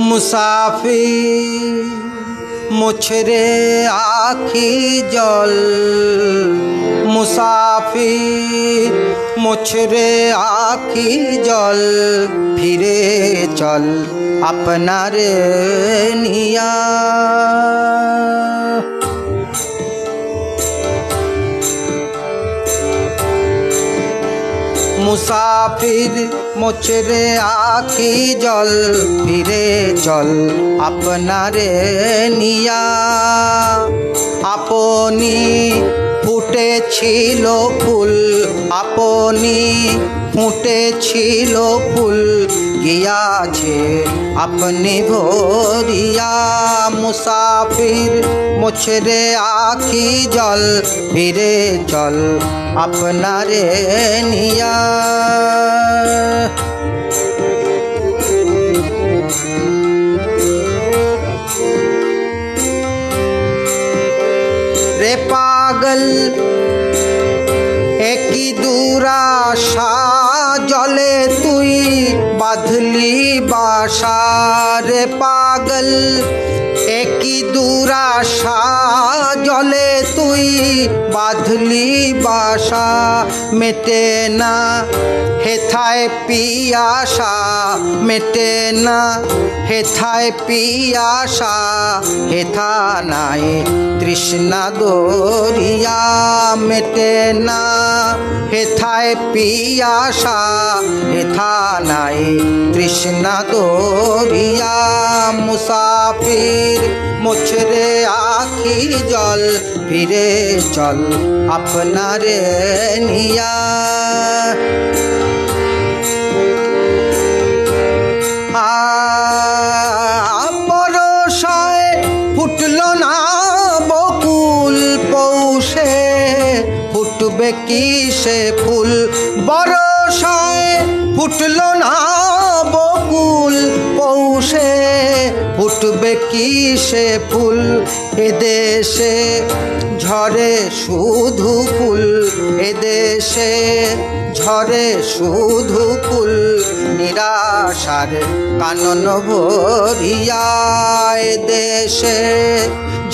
মুসাফির মুছরে আখি জল, মুসাফির মুছরে আখি জল, ফিরে চল আপনার নিয়া। মুসাফির মোচরে আখি জল, ফিরে চল আপনারে নিয়া। আপনি ফুটেছিল ফুল, আপনি ফুটেছিল ফুল, গিয়াছে আপনি ভরিয়া। মুসাফির মোছরে আখি জল, ফিরে চল আপনারে নিয়া। রে পাগল একই দুরাশা, জলে তুই বাঁধলি বাসা। রে পাগল একই দুরাশা, জলে তুই বাঁধলি বাসা। মেটে না হেথায় পিয়াসা, মেটে না হেথায় পিয়াসা, হেথা নাই তৃষ্ণা দরিয়া। মেটে না হেথায় পিয়াসা, হেথা নাই তৃষ্ণা দরিয়া। মুসাফির মুছরে আখি জল, ফিরে চল আপনারে নিয়া। বরষায় ফুটল না বকুল, পৌষে ফুটবে কি সে ফুল। বরষায় ফুটল না বকুল, পৌষে ফুটবে কি সে ফুল। এদেশে ঝরে শুধু ফুল, এদেশে ঝরে শুধু ফুল নিরাশার কানন ভরিয়া দেশে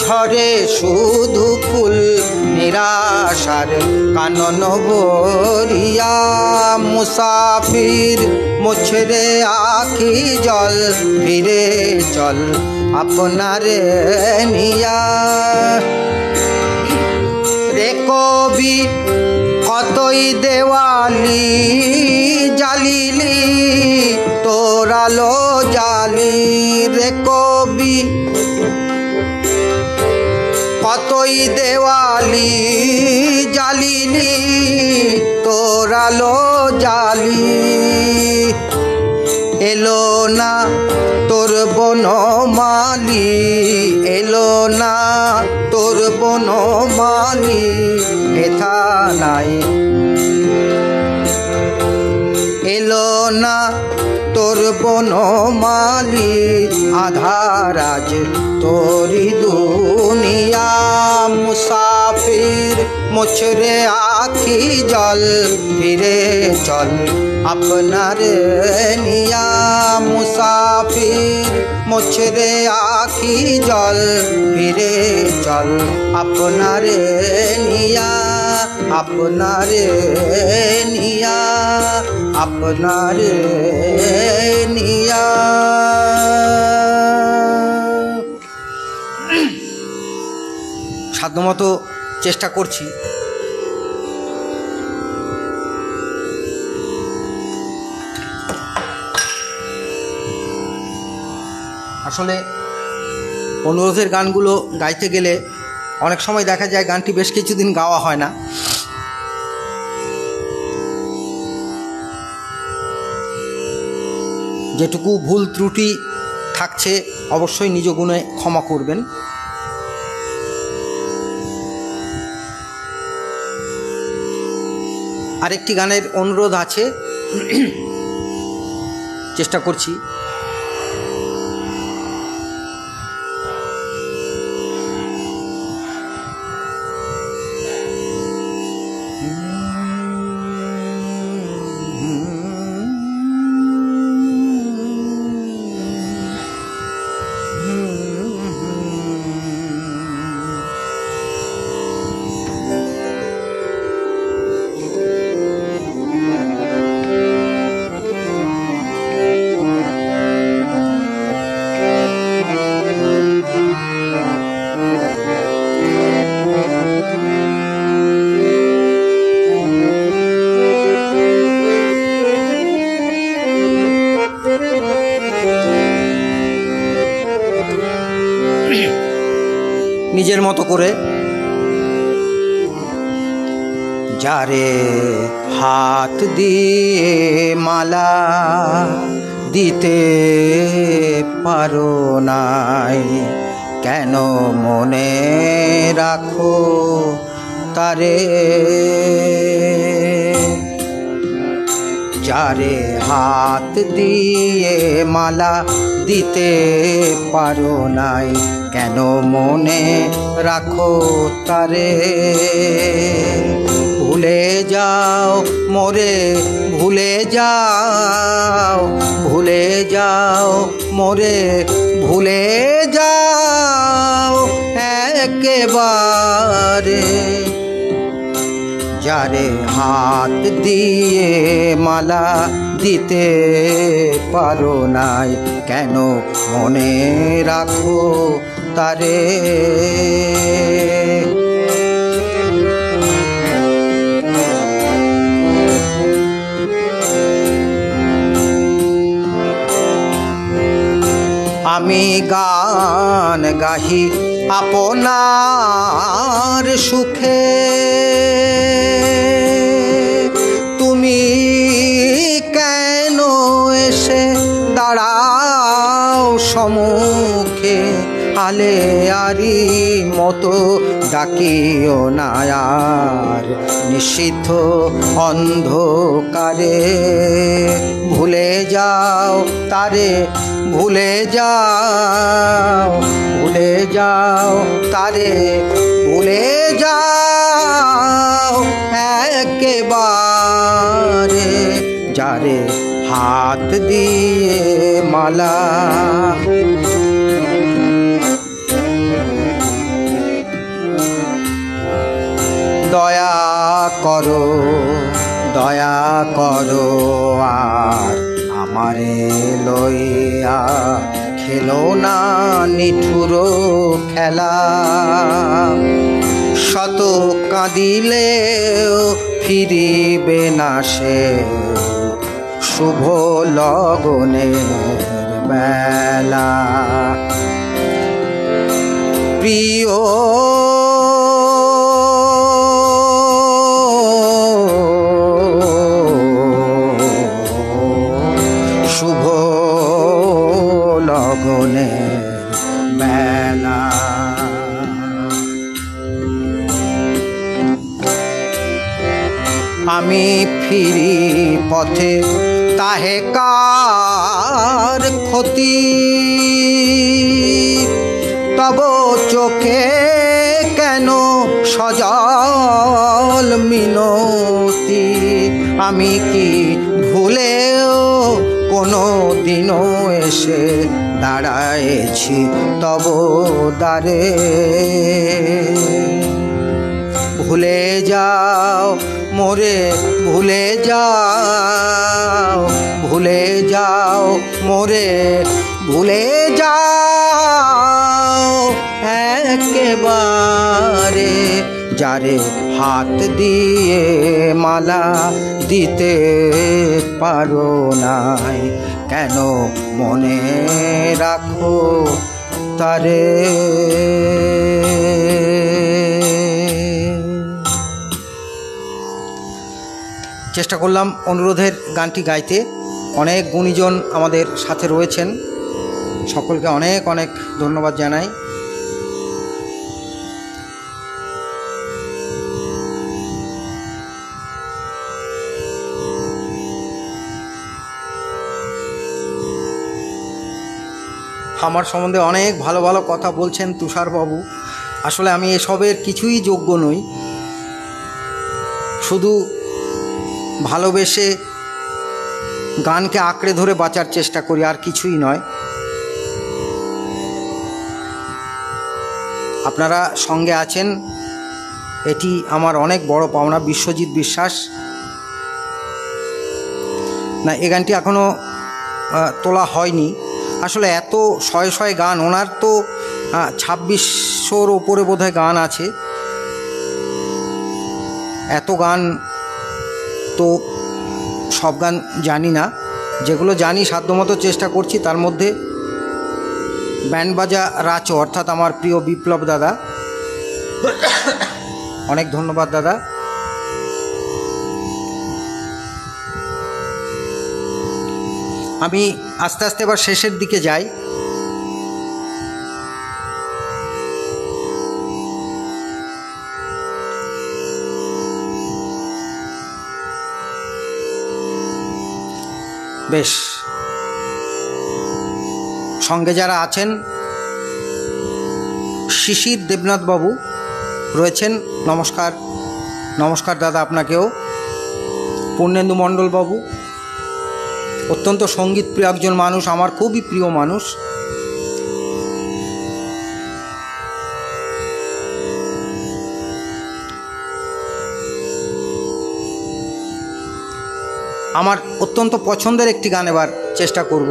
ঝরে শুধু ফুল নিরাশার কানন ভরিয়া মুসাফির মুছরে আখি জল ফিরে চল আপনারে নিয়া রে কবি কতই দেওয়ালি জালিলি তোরালো জালি রে কবি কতই দেওয়ালি জালিলি তোরালো জালি এলো না তোর বনমালি এলো না তোর বনমালি হেথা নাই এলো না তোর বনমালি আধার আজ তোরি দুনিয়া মুসাফির মুছরে আখি জল ফিরে চল আপনার নিয়া মুসাফির মুছরে আখি জল ফিরে চল আপনার নিয়া আপনার নিয়া আপনার নিয়া সাধ্যমতো চেষ্টা করছি। আসলে অনুরোধের গানগুলো গাইতে গেলে অনেক সময় দেখা যায় গানটি বেশ কিছুদিন গাওয়া হয় না। যেটুকু ভুল ত্রুটি থাকছে অবশ্যই নিজ গুণে ক্ষমা করবেন। আরেকটি গানের অনুরোধ আছে, চেষ্টা করছি। নিজের মতো করে যারে হাত দিয়ে মালা দিতে পারো নাই, কেন মনে রাখো তারে, যারে হাত দিয়ে মালা দিতে পারো নাই, কেন মনে রাখো তারে। ভুলে যাও মোরে ভুলে যাও, ভুলে যাও মোরে ভুলে যাও একেবারে, যারে হাত দিয়ে মালা দিতে পারো নাই, কেন মনে রাখো তারে। আমি গান গাহি আপনার সুখে, তুমি কেন এসে দাঁড়াও সম্মুখে, আলে আরি মতো ডাকিও না আর নিষিদ্ধ অন্ধকারে, ভুলে যাও তারে ভুলে যাও, ভুলে যাও তারে ভুলে যাও একেবারে। হাত দিয়ে মালা। দয়া করো দয়া করো আর আমারে লইয়া খেলো না নিঠুর খেলা। শত কাঁদিলেও ফিরিবে না সে শুভ লগনের বেলা। প্রিয় শুভ লগনের বেলা। আমি ফিরি পথে তাহে কার ক্ষতি, তব চোখে কেন সজল মিনতি। আমি কি ভুলেও কোনো দিনও এসে দাঁড়ায়েছি তব দ্বারে। ভুলে যাও মোরে ভুলে যাও, ভুলে যাও মোরে ভুলে যাও একেবারে। যারে হাত দিয়ে মালা দিতে পারো নাই, কেন মনে রাখো তারে। চেষ্টা করলাম অনুরোধের গানটি গাইতে। অনেক গুণীজন আমাদের সাথে রয়েছেন, সকলকে অনেক অনেক ধন্যবাদ জানাই। আমার সম্বন্ধে অনেক ভালো ভালো কথা বলছেন তুষারবাবু। আসলে আমি এসবের কিছুই যোগ্য নই, শুধু ভালোবেসে গানকে আঁকড়ে ধরে বাঁচার চেষ্টা করি, আর কিছুই নয়। আপনারা সঙ্গে আছেন, এটি আমার অনেক বড় পাওনা। বিশ্বজিৎ বিশ্বাস না, এ গানটি এখনও তোলা হয়নি। আসলে এত শয়ে শয়ে গান, ওনার তো 2600-র ওপরে বোধহয় গান আছে। এত গান তো সব গান জানি না, যেগুলো জানি সাধ্যমতো চেষ্টা করছি। তার মধ্যে ব্যান্ড বাজা রাচো অর্থাৎ আমার প্রিয় বিপ্লব দাদা, অনেক ধন্যবাদ দাদা। আমি আস্তে আস্তে এবার শেষের দিকে যাই। বেশ, সঙ্গে যারা আছেন, শিশির দেবনাথ বাবু রয়েছেন, নমস্কার। নমস্কার দাদা আপনাকেও। পূর্ণেন্দু মণ্ডল বাবু অত্যন্ত সঙ্গীত প্রিয় একজন মানুষ, আমার খুবই প্রিয় মানুষ। আমার অত্যন্ত পছন্দের একটি গান এবার চেষ্টা করব।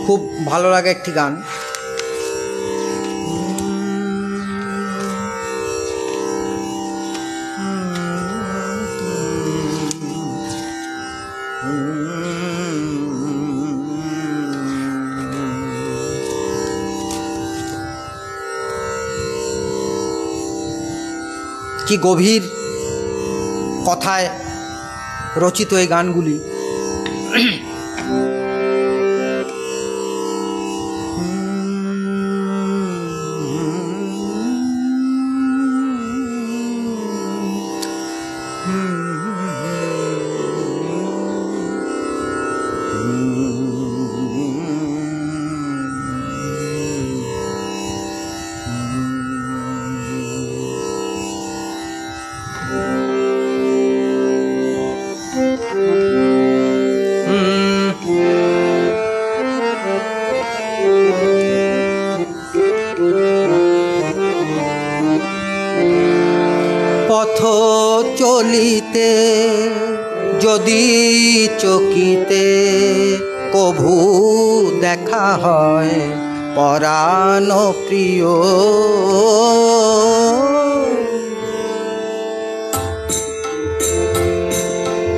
খুব ভালো লাগে একটি গান। কি গভীর কথায় রচিত এই গানগুলি। চলিতে যদি চকিতে কভু দেখা হয় পরাণ প্রিয়।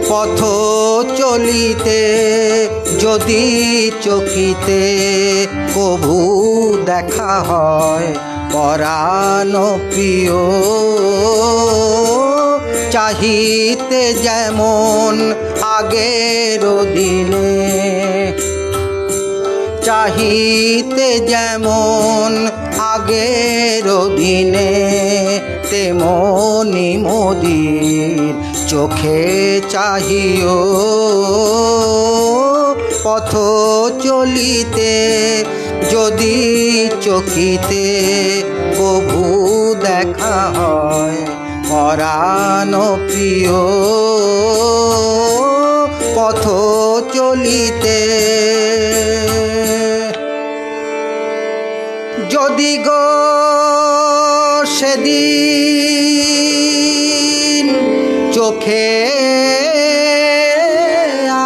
পথ চলিতে যদি চকিতে কভু দেখা হয় পরাণ প্রিয়। চাহিতে যেমন আগের দিনে, চাহিতে যেমন আগের দিনে, তেমনি মোদির চোখে চাহিও। পথ চলিতে যদি চকিতে কভু দেখা হয় পরাণ প্রিয়। পথ চলিতে যদি গো সেদিন চোখে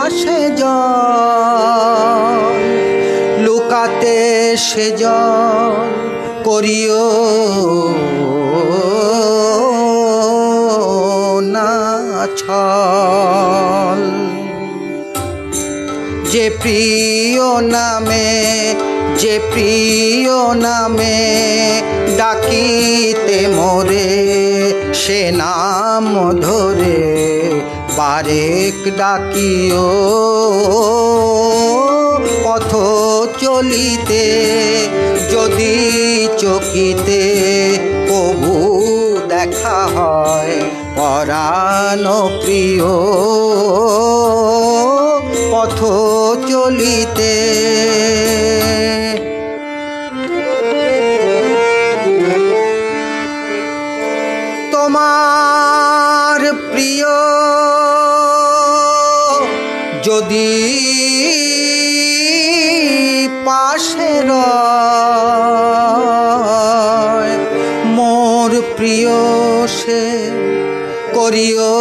আসে জল, লুকাতে সে জল করিও না ছল। যে প্রিয় নামে, যে প্রিয় নামে ডাকিতে মোরে, সে নাম ধরে বারেক ডাকিও। পথ চলিতে যদি চকিতে কভু দেখা হয় পরাণ প্রিয়। পথ চলিতে তোমার প্রিয় যদি পাশে রয়, মোর প্রিয় সে করিও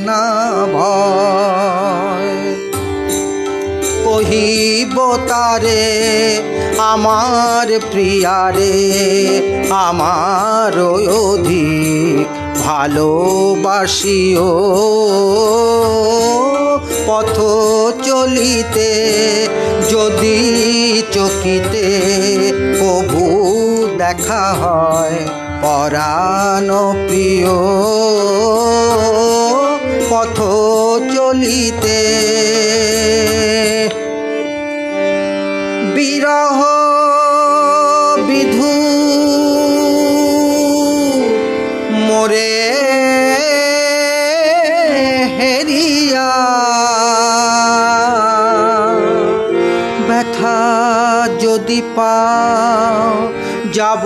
না ভয়। কহিব তারে আমার প্রিয়ারে, আমার অধিক ভালোবাসিও। পথ চলিতে যদি চকিতে কভু দেখা হয় পরাণ প্রিয়। পথ চলিতে বিরহ বিধু মোরে হেরিয়া, ব্যথা যদি পাও যাব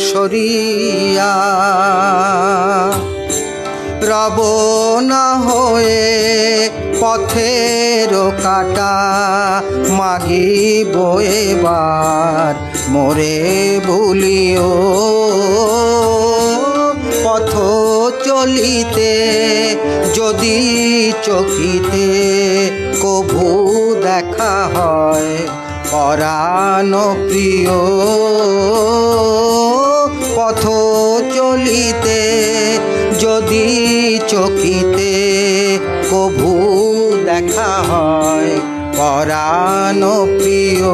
সরিয়া। রব না হয়ে পথের কাটা, মাগিব এবার মোরে ভুলিও। পথ চলিতে যদি চকিতে কভু দেখা হয় পরাণ প্রিয়। পথ চলিতে যদি চকিতে কভু দেখা হয় পরাণ প্রিয়।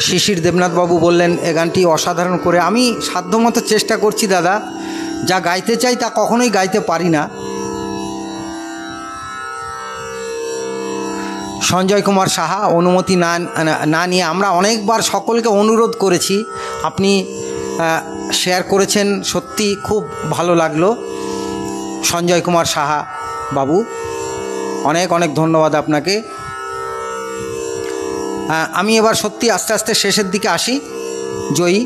শিশির দেবনাথ বাবু বললেন এ গানটি অসাধারণ করে। আমি সাধ্যমতো চেষ্টা করছি দাদা, যা গাইতে চাই তা কখনোই গাইতে পারি না। সঞ্জয় কুমার সাহা অনুমতি না নিয়ে আমরা অনেকবার সকলকে অনুরোধ করেছি, আপনি শেয়ার করেছেন, সত্যি খুব ভালো লাগলো। সঞ্জয় কুমার সাহা বাবু, অনেক অনেক ধন্যবাদ আপনাকে। আমি এবার সত্যি আস্তে আস্তে শেষের দিকে আসি। জয়ী,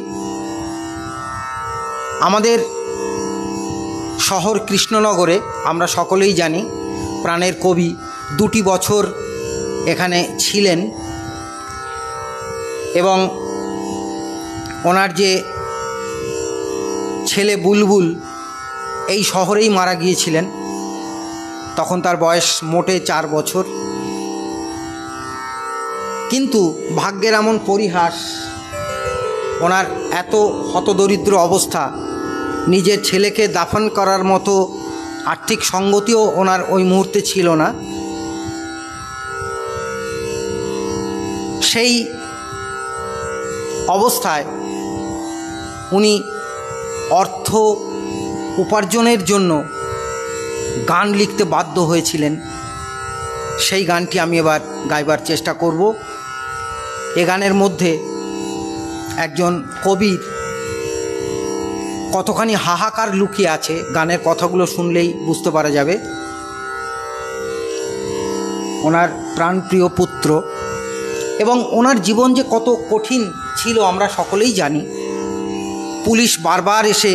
আমাদের শহর কৃষ্ণনগরে আমরা সকলেই জানি প্রাণের কবি 2টি বছর এখানে ছিলেন এবং ওনার যে ছেলে বুলবুল এই শহরেই মারা গিয়েছিলেন। তখন তার বয়স মোটে 4 বছর। কিন্তু ভাগ্যের এমন পরিহাস, ওনার এত হতদরিদ্র অবস্থা, নিজের ছেলেকে দাফন করার মতো আর্থিক সঙ্গতিও ওনার ওই মুহূর্তে ছিল না। সেই অবস্থায় উনি অর্থ উপার্জনের জন্য গান লিখতে বাধ্য হয়েছিলেন। সেই গানটি আমি এবার গাইবার চেষ্টা করব। এ গানের মধ্যে একজন কবির কতখানি হাহাকার লুকিয়ে আছে গানের কথাগুলো শুনলেই বুঝতে পারা যাবে। ওনার প্রাণপ্রিয় পুত্র এবং ওনার জীবন যে কত কঠিন ছিল আমরা সকলেই জানি। পুলিশ বারবার এসে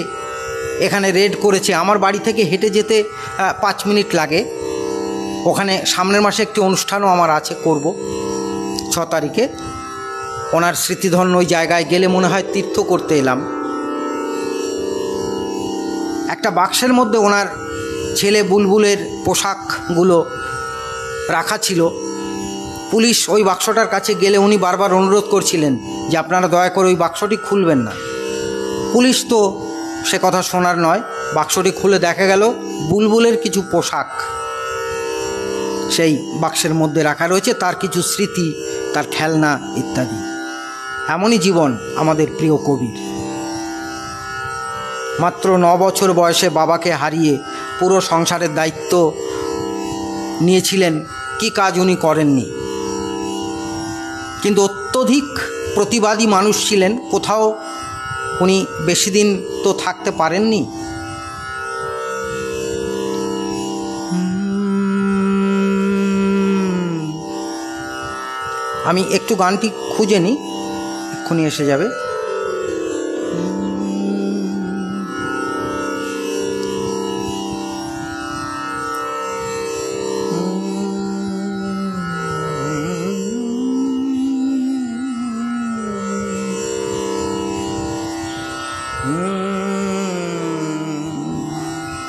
এখানে রেড করেছে। আমার বাড়ি থেকে হেঁটে যেতে 5 মিনিট লাগে। ওখানে সামনের মাসে একটি অনুষ্ঠানও আমার আছে, করব 6 তারিখে। ওনার স্মৃতিধন্য ওই জায়গায় গেলে মনে হয় তীর্থ করতে এলাম। একটা বাক্সের মধ্যে ওনার ছেলে বুলবুলের পোশাকগুলো রাখা ছিল। পুলিশ ওই বাক্সটার কাছে গেলে উনি বারবার অনুরোধ করছিলেন যে আপনারা দয়া করে ওই বাক্সটি খুলবেন না। পুলিশ তো সে কথা শোনার নয়। বাক্সটি খুলে দেখা গেল বুলবুলের কিছু পোশাক সেই বাক্সের মধ্যে রাখা রয়েছে, তার কিছু স্মৃতি, তার খেলনা ইত্যাদি। এমনই জীবন আমাদের প্রিয় কবির। মাত্র 9 বছর বয়সে বাবাকে হারিয়ে পুরো সংসারের দায়িত্ব নিয়েছিলেন। কি কাজ উনি করেননি, কিন্তু অত্যধিক প্রতিবাদী মানুষ ছিলেন। কোথাও উনি বেশি দিন তো থাকতে পারেননি। আমি একটু গানটি খুঁজে নিই, এক্ষুনি এসে যাবে।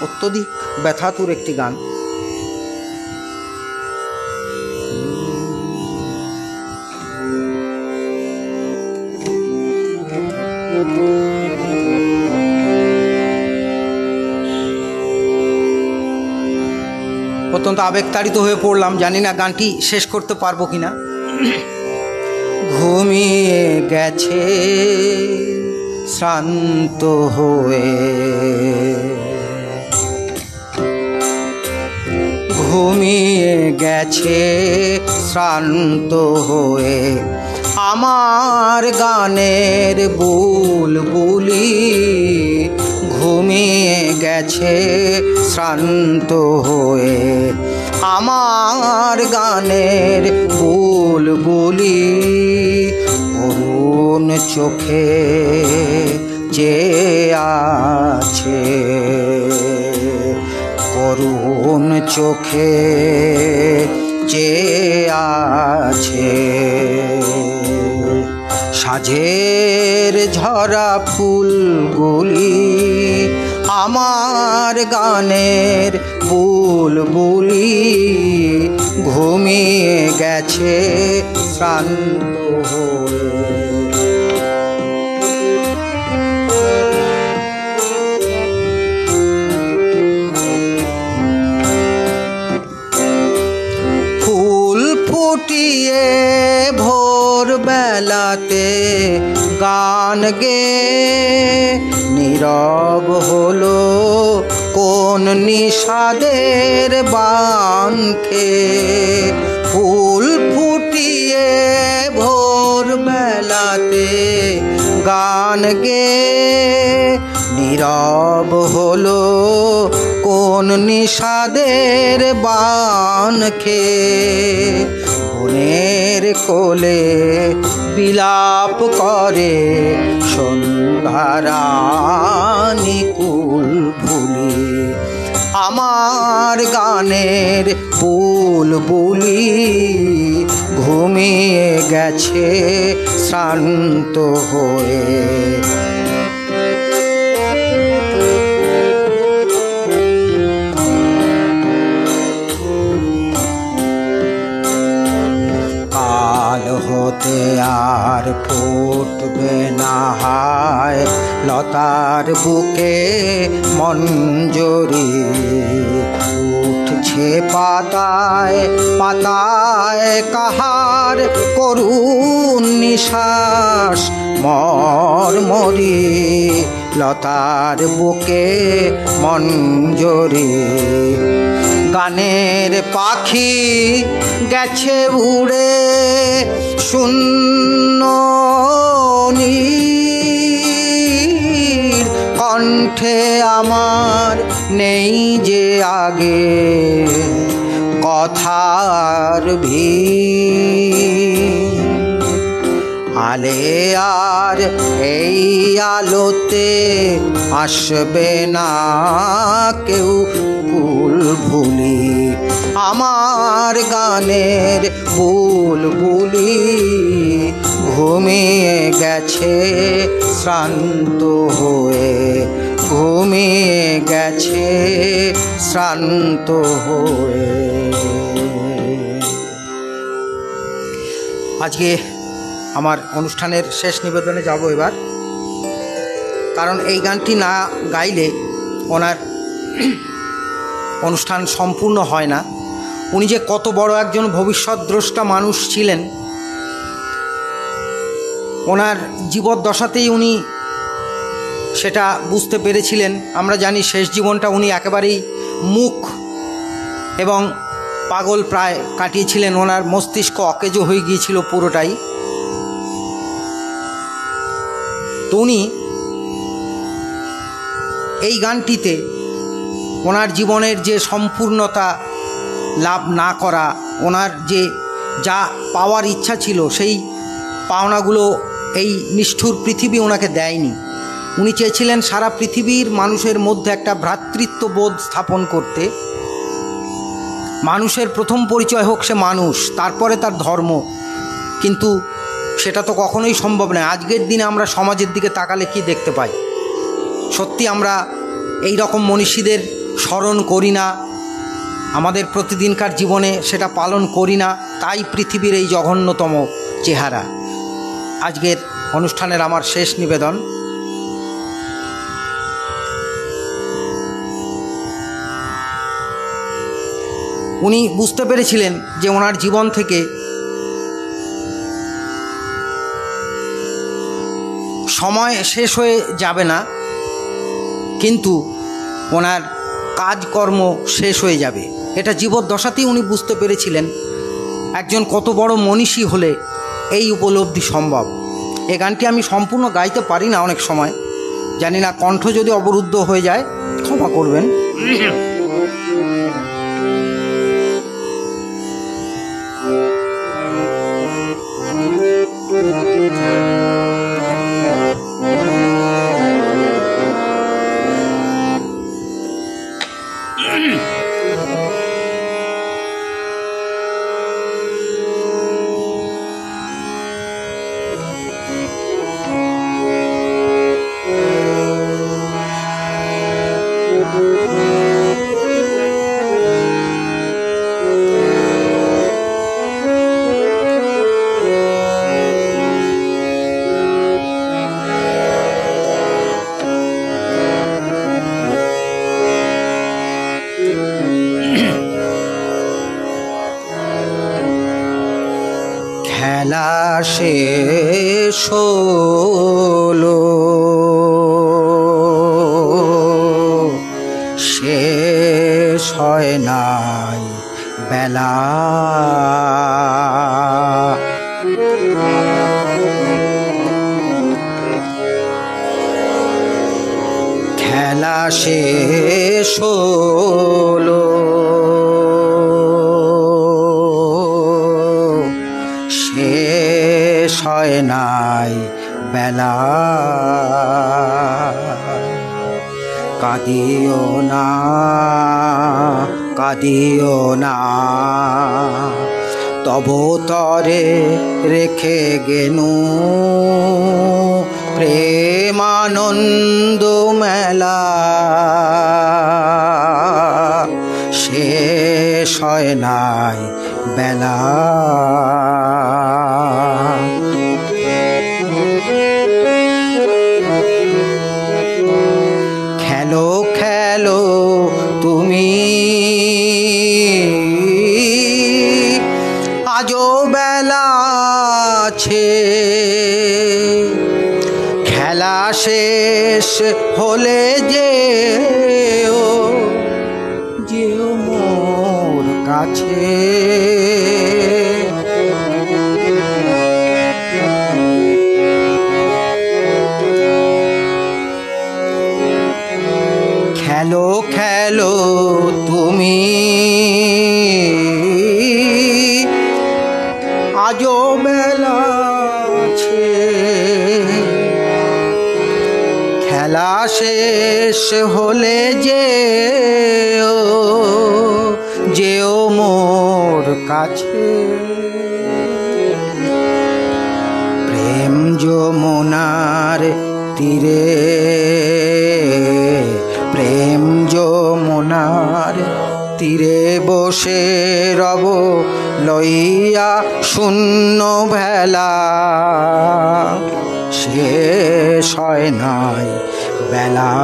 অত্যধিক ব্যথাতুর একটি গান। অত্যন্ত আবেগতাড়িত হয়ে পড়লাম, জানি না গানটি শেষ করতে পারবো কিনা। ঘুমিয়ে গেছে শ্রান্ত হয়ে, ঘুমিয়ে গেছে শ্রান্ত হয়ে আমার গানের বুলবুলি, ঘুমিয়ে গেছে শ্রান্ত হয়ে আমার গানের বুলবুলি। অরুণ চোখে যে আছে, করুণ চোখে যে আছে, সাজের ঝরা ফুলগুলি আমার গানের বুলবুলি, ঘুমিয়ে গেছে শ্রান্ত হয়ে। ফুটিয়ে ভোরবেলাতে গান গে নীরব হলো কোন নিষাদের বান খেয়ে। ফুল ফুটিয়ে ভোরবেলাতে গান গে নীরব হলো কোন নিষাদের বান খেয়ে। বনের কোলে বিলাপ করে সন্ধ্যারানী কুল ভুলি। আমার গানের বুলবুলি ঘুমিয়ে গেছে শ্রান্ত হয়ে। কাল হতে আর ফুটবে না হায় লতার বুকে মঞ্জরি। উঠছে পাতায় পাতায় কাহার করুণ নিশ্বাস মরমরি। লতার বুকে মঞ্জরি। গানের পাখি গেছে উড়ে শূন্য নীর কণ্ঠে আমার নেই যে আগে কথার ভিড়। আলে আর এই আলোতে আসবে না কেউ কুল ভুলি। আমার গানের বুলবুলি ঘুমিয়ে গেছে শ্রান্ত হয়ে। ঘুমিয়ে গেছে শ্রান্ত হয়ে। আজকে আমার অনুষ্ঠানের শেষ নিবেদনে যাব এবার, কারণ এই গানটি না গাইলে ওনার অনুষ্ঠান সম্পূর্ণ হয় না। উনি যে কত বড় একজন ভবিষ্যৎদ্রষ্টা মানুষ ছিলেন, ওনার জীবদ্দশাতেই উনি সেটা বুঝতে পেরেছিলেন। আমরা জানি শেষ জীবনটা উনি একেবারেই মুখ এবং পাগল প্রায় কাটিয়েছিলেন। ওনার মস্তিষ্ক অকেজো হয়ে গিয়েছিল পুরোটাই। তো উনি এই গানটিতে ওনার জীবনের যে সম্পূর্ণতা লাভ না করা, ওনার যে যা পাওয়ার ইচ্ছা ছিল সেই পাওনাগুলো এই নিষ্ঠুর পৃথিবী ওনাকে দেয়নি। উনি চেয়েছিলেন সারা পৃথিবীর মানুষের মধ্যে একটা ভ্রাতৃত্ববোধ স্থাপন করতে। মানুষের প্রথম পরিচয় হোক সে মানুষ, তারপরে তার ধর্ম। কিন্তু সেটা তো কখনোই সম্ভব নয়। আজকের দিনে আমরা সমাজের দিকে তাকালে কি দেখতে পাই? সত্যি আমরা এই রকম মনীষীদের স্মরণ করি না, আমাদের প্রতিদিনকার জীবনে সেটা পালন করি না, তাই পৃথিবীর এই জঘন্যতম চেহারা। আজকের অনুষ্ঠানের আমার শেষ নিবেদন, উনি বুঝতে পেরেছিলেন যে ওনার জীবন থেকে সময় শেষ হয়ে যাবে না, কিন্তু ওনার কাজকর্ম শেষ হয়ে যাবে। এটা জীবদ্দশাতেই উনি বুঝতে পেরেছিলেন। একজন কত বড় মনীষী হলে এই উপলব্ধি সম্ভব। এই গানটি আমি সম্পূর্ণ গাইতে পারি না অনেক সময়, জানি না, কণ্ঠ যদি অবরুদ্ধ হয়ে যায় ক্ষমা করবেন। খেলা শেষ হলো, শেষ হয় নাই বেলা, খেলা শেষ হলো, শেষ হয় নাই বেলা। কাঁদিও না, কাঁদিও না, তব তরে রেখে গেনু প্রেমানন্দ মেলা। শেষ হয় নাই বেলা। খেলো খেলো তুমি আজও বেলা আছে, খেলা শেষ হলে যেও, যেও মোর কাছে। খেলো খেলো তুমি আজও বেলা আছে, খেলা শেষ হলে যেও, যেও মোর কাছে। প্রেম যমুনার তীরে, প্রেম যমুনার তীরে বসে রব লইয়া শূন্য ভেলা। শেষ হয় নাই বেলা।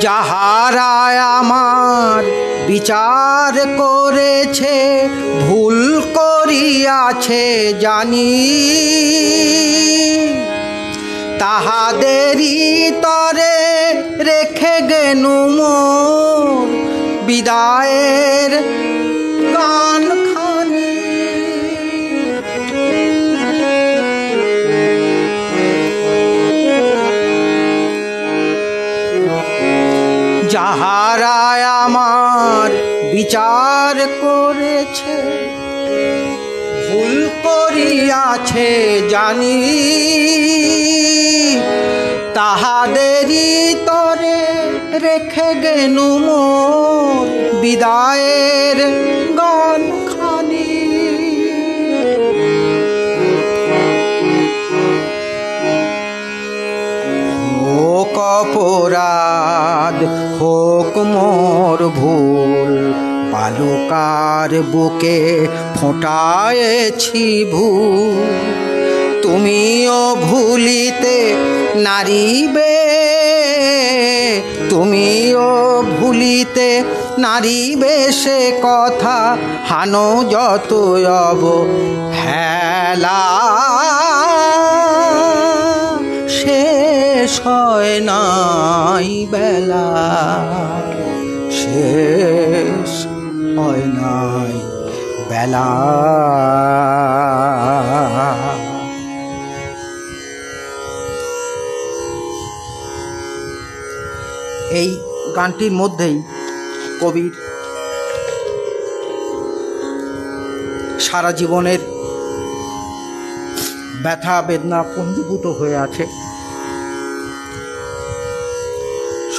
যাহারা আমার বিচার করেছে ভুল করিয়াছে জানি, তাহাদেরই তরে রেখে গেনু মোর বিদায়ের গান খানি। যাহারা আমার বিচার করেছে ভুল করিয়াছে জানি, তাহাদেরই তরে রেখে গেনু মোর বিদায়ের গান খানি। হোক অপরাধ হোক মোর ভুল, বালুকার বুকে ফোঁটায়েছি ভুল। তুমিও ভুলিতে নারিবে, তুমিও ভুলিতে নারিবে সে কথা হানো যত অবহেলা। শেষ হয় নাই বেলা, শেষ হয় নাই বেলা। এই গানটির মধ্যেই কবির সারা জীবনের ব্যথা বেদনা পুঞ্জীভূত হয়ে আছে।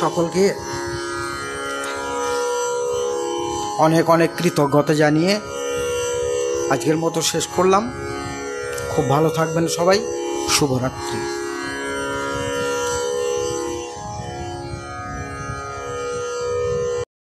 সকলকে অনেক অনেক কৃতজ্ঞতা জানিয়ে আজকের মতো শেষ করলাম। খুব ভালো থাকবেন সবাই। শুভরাত্রি।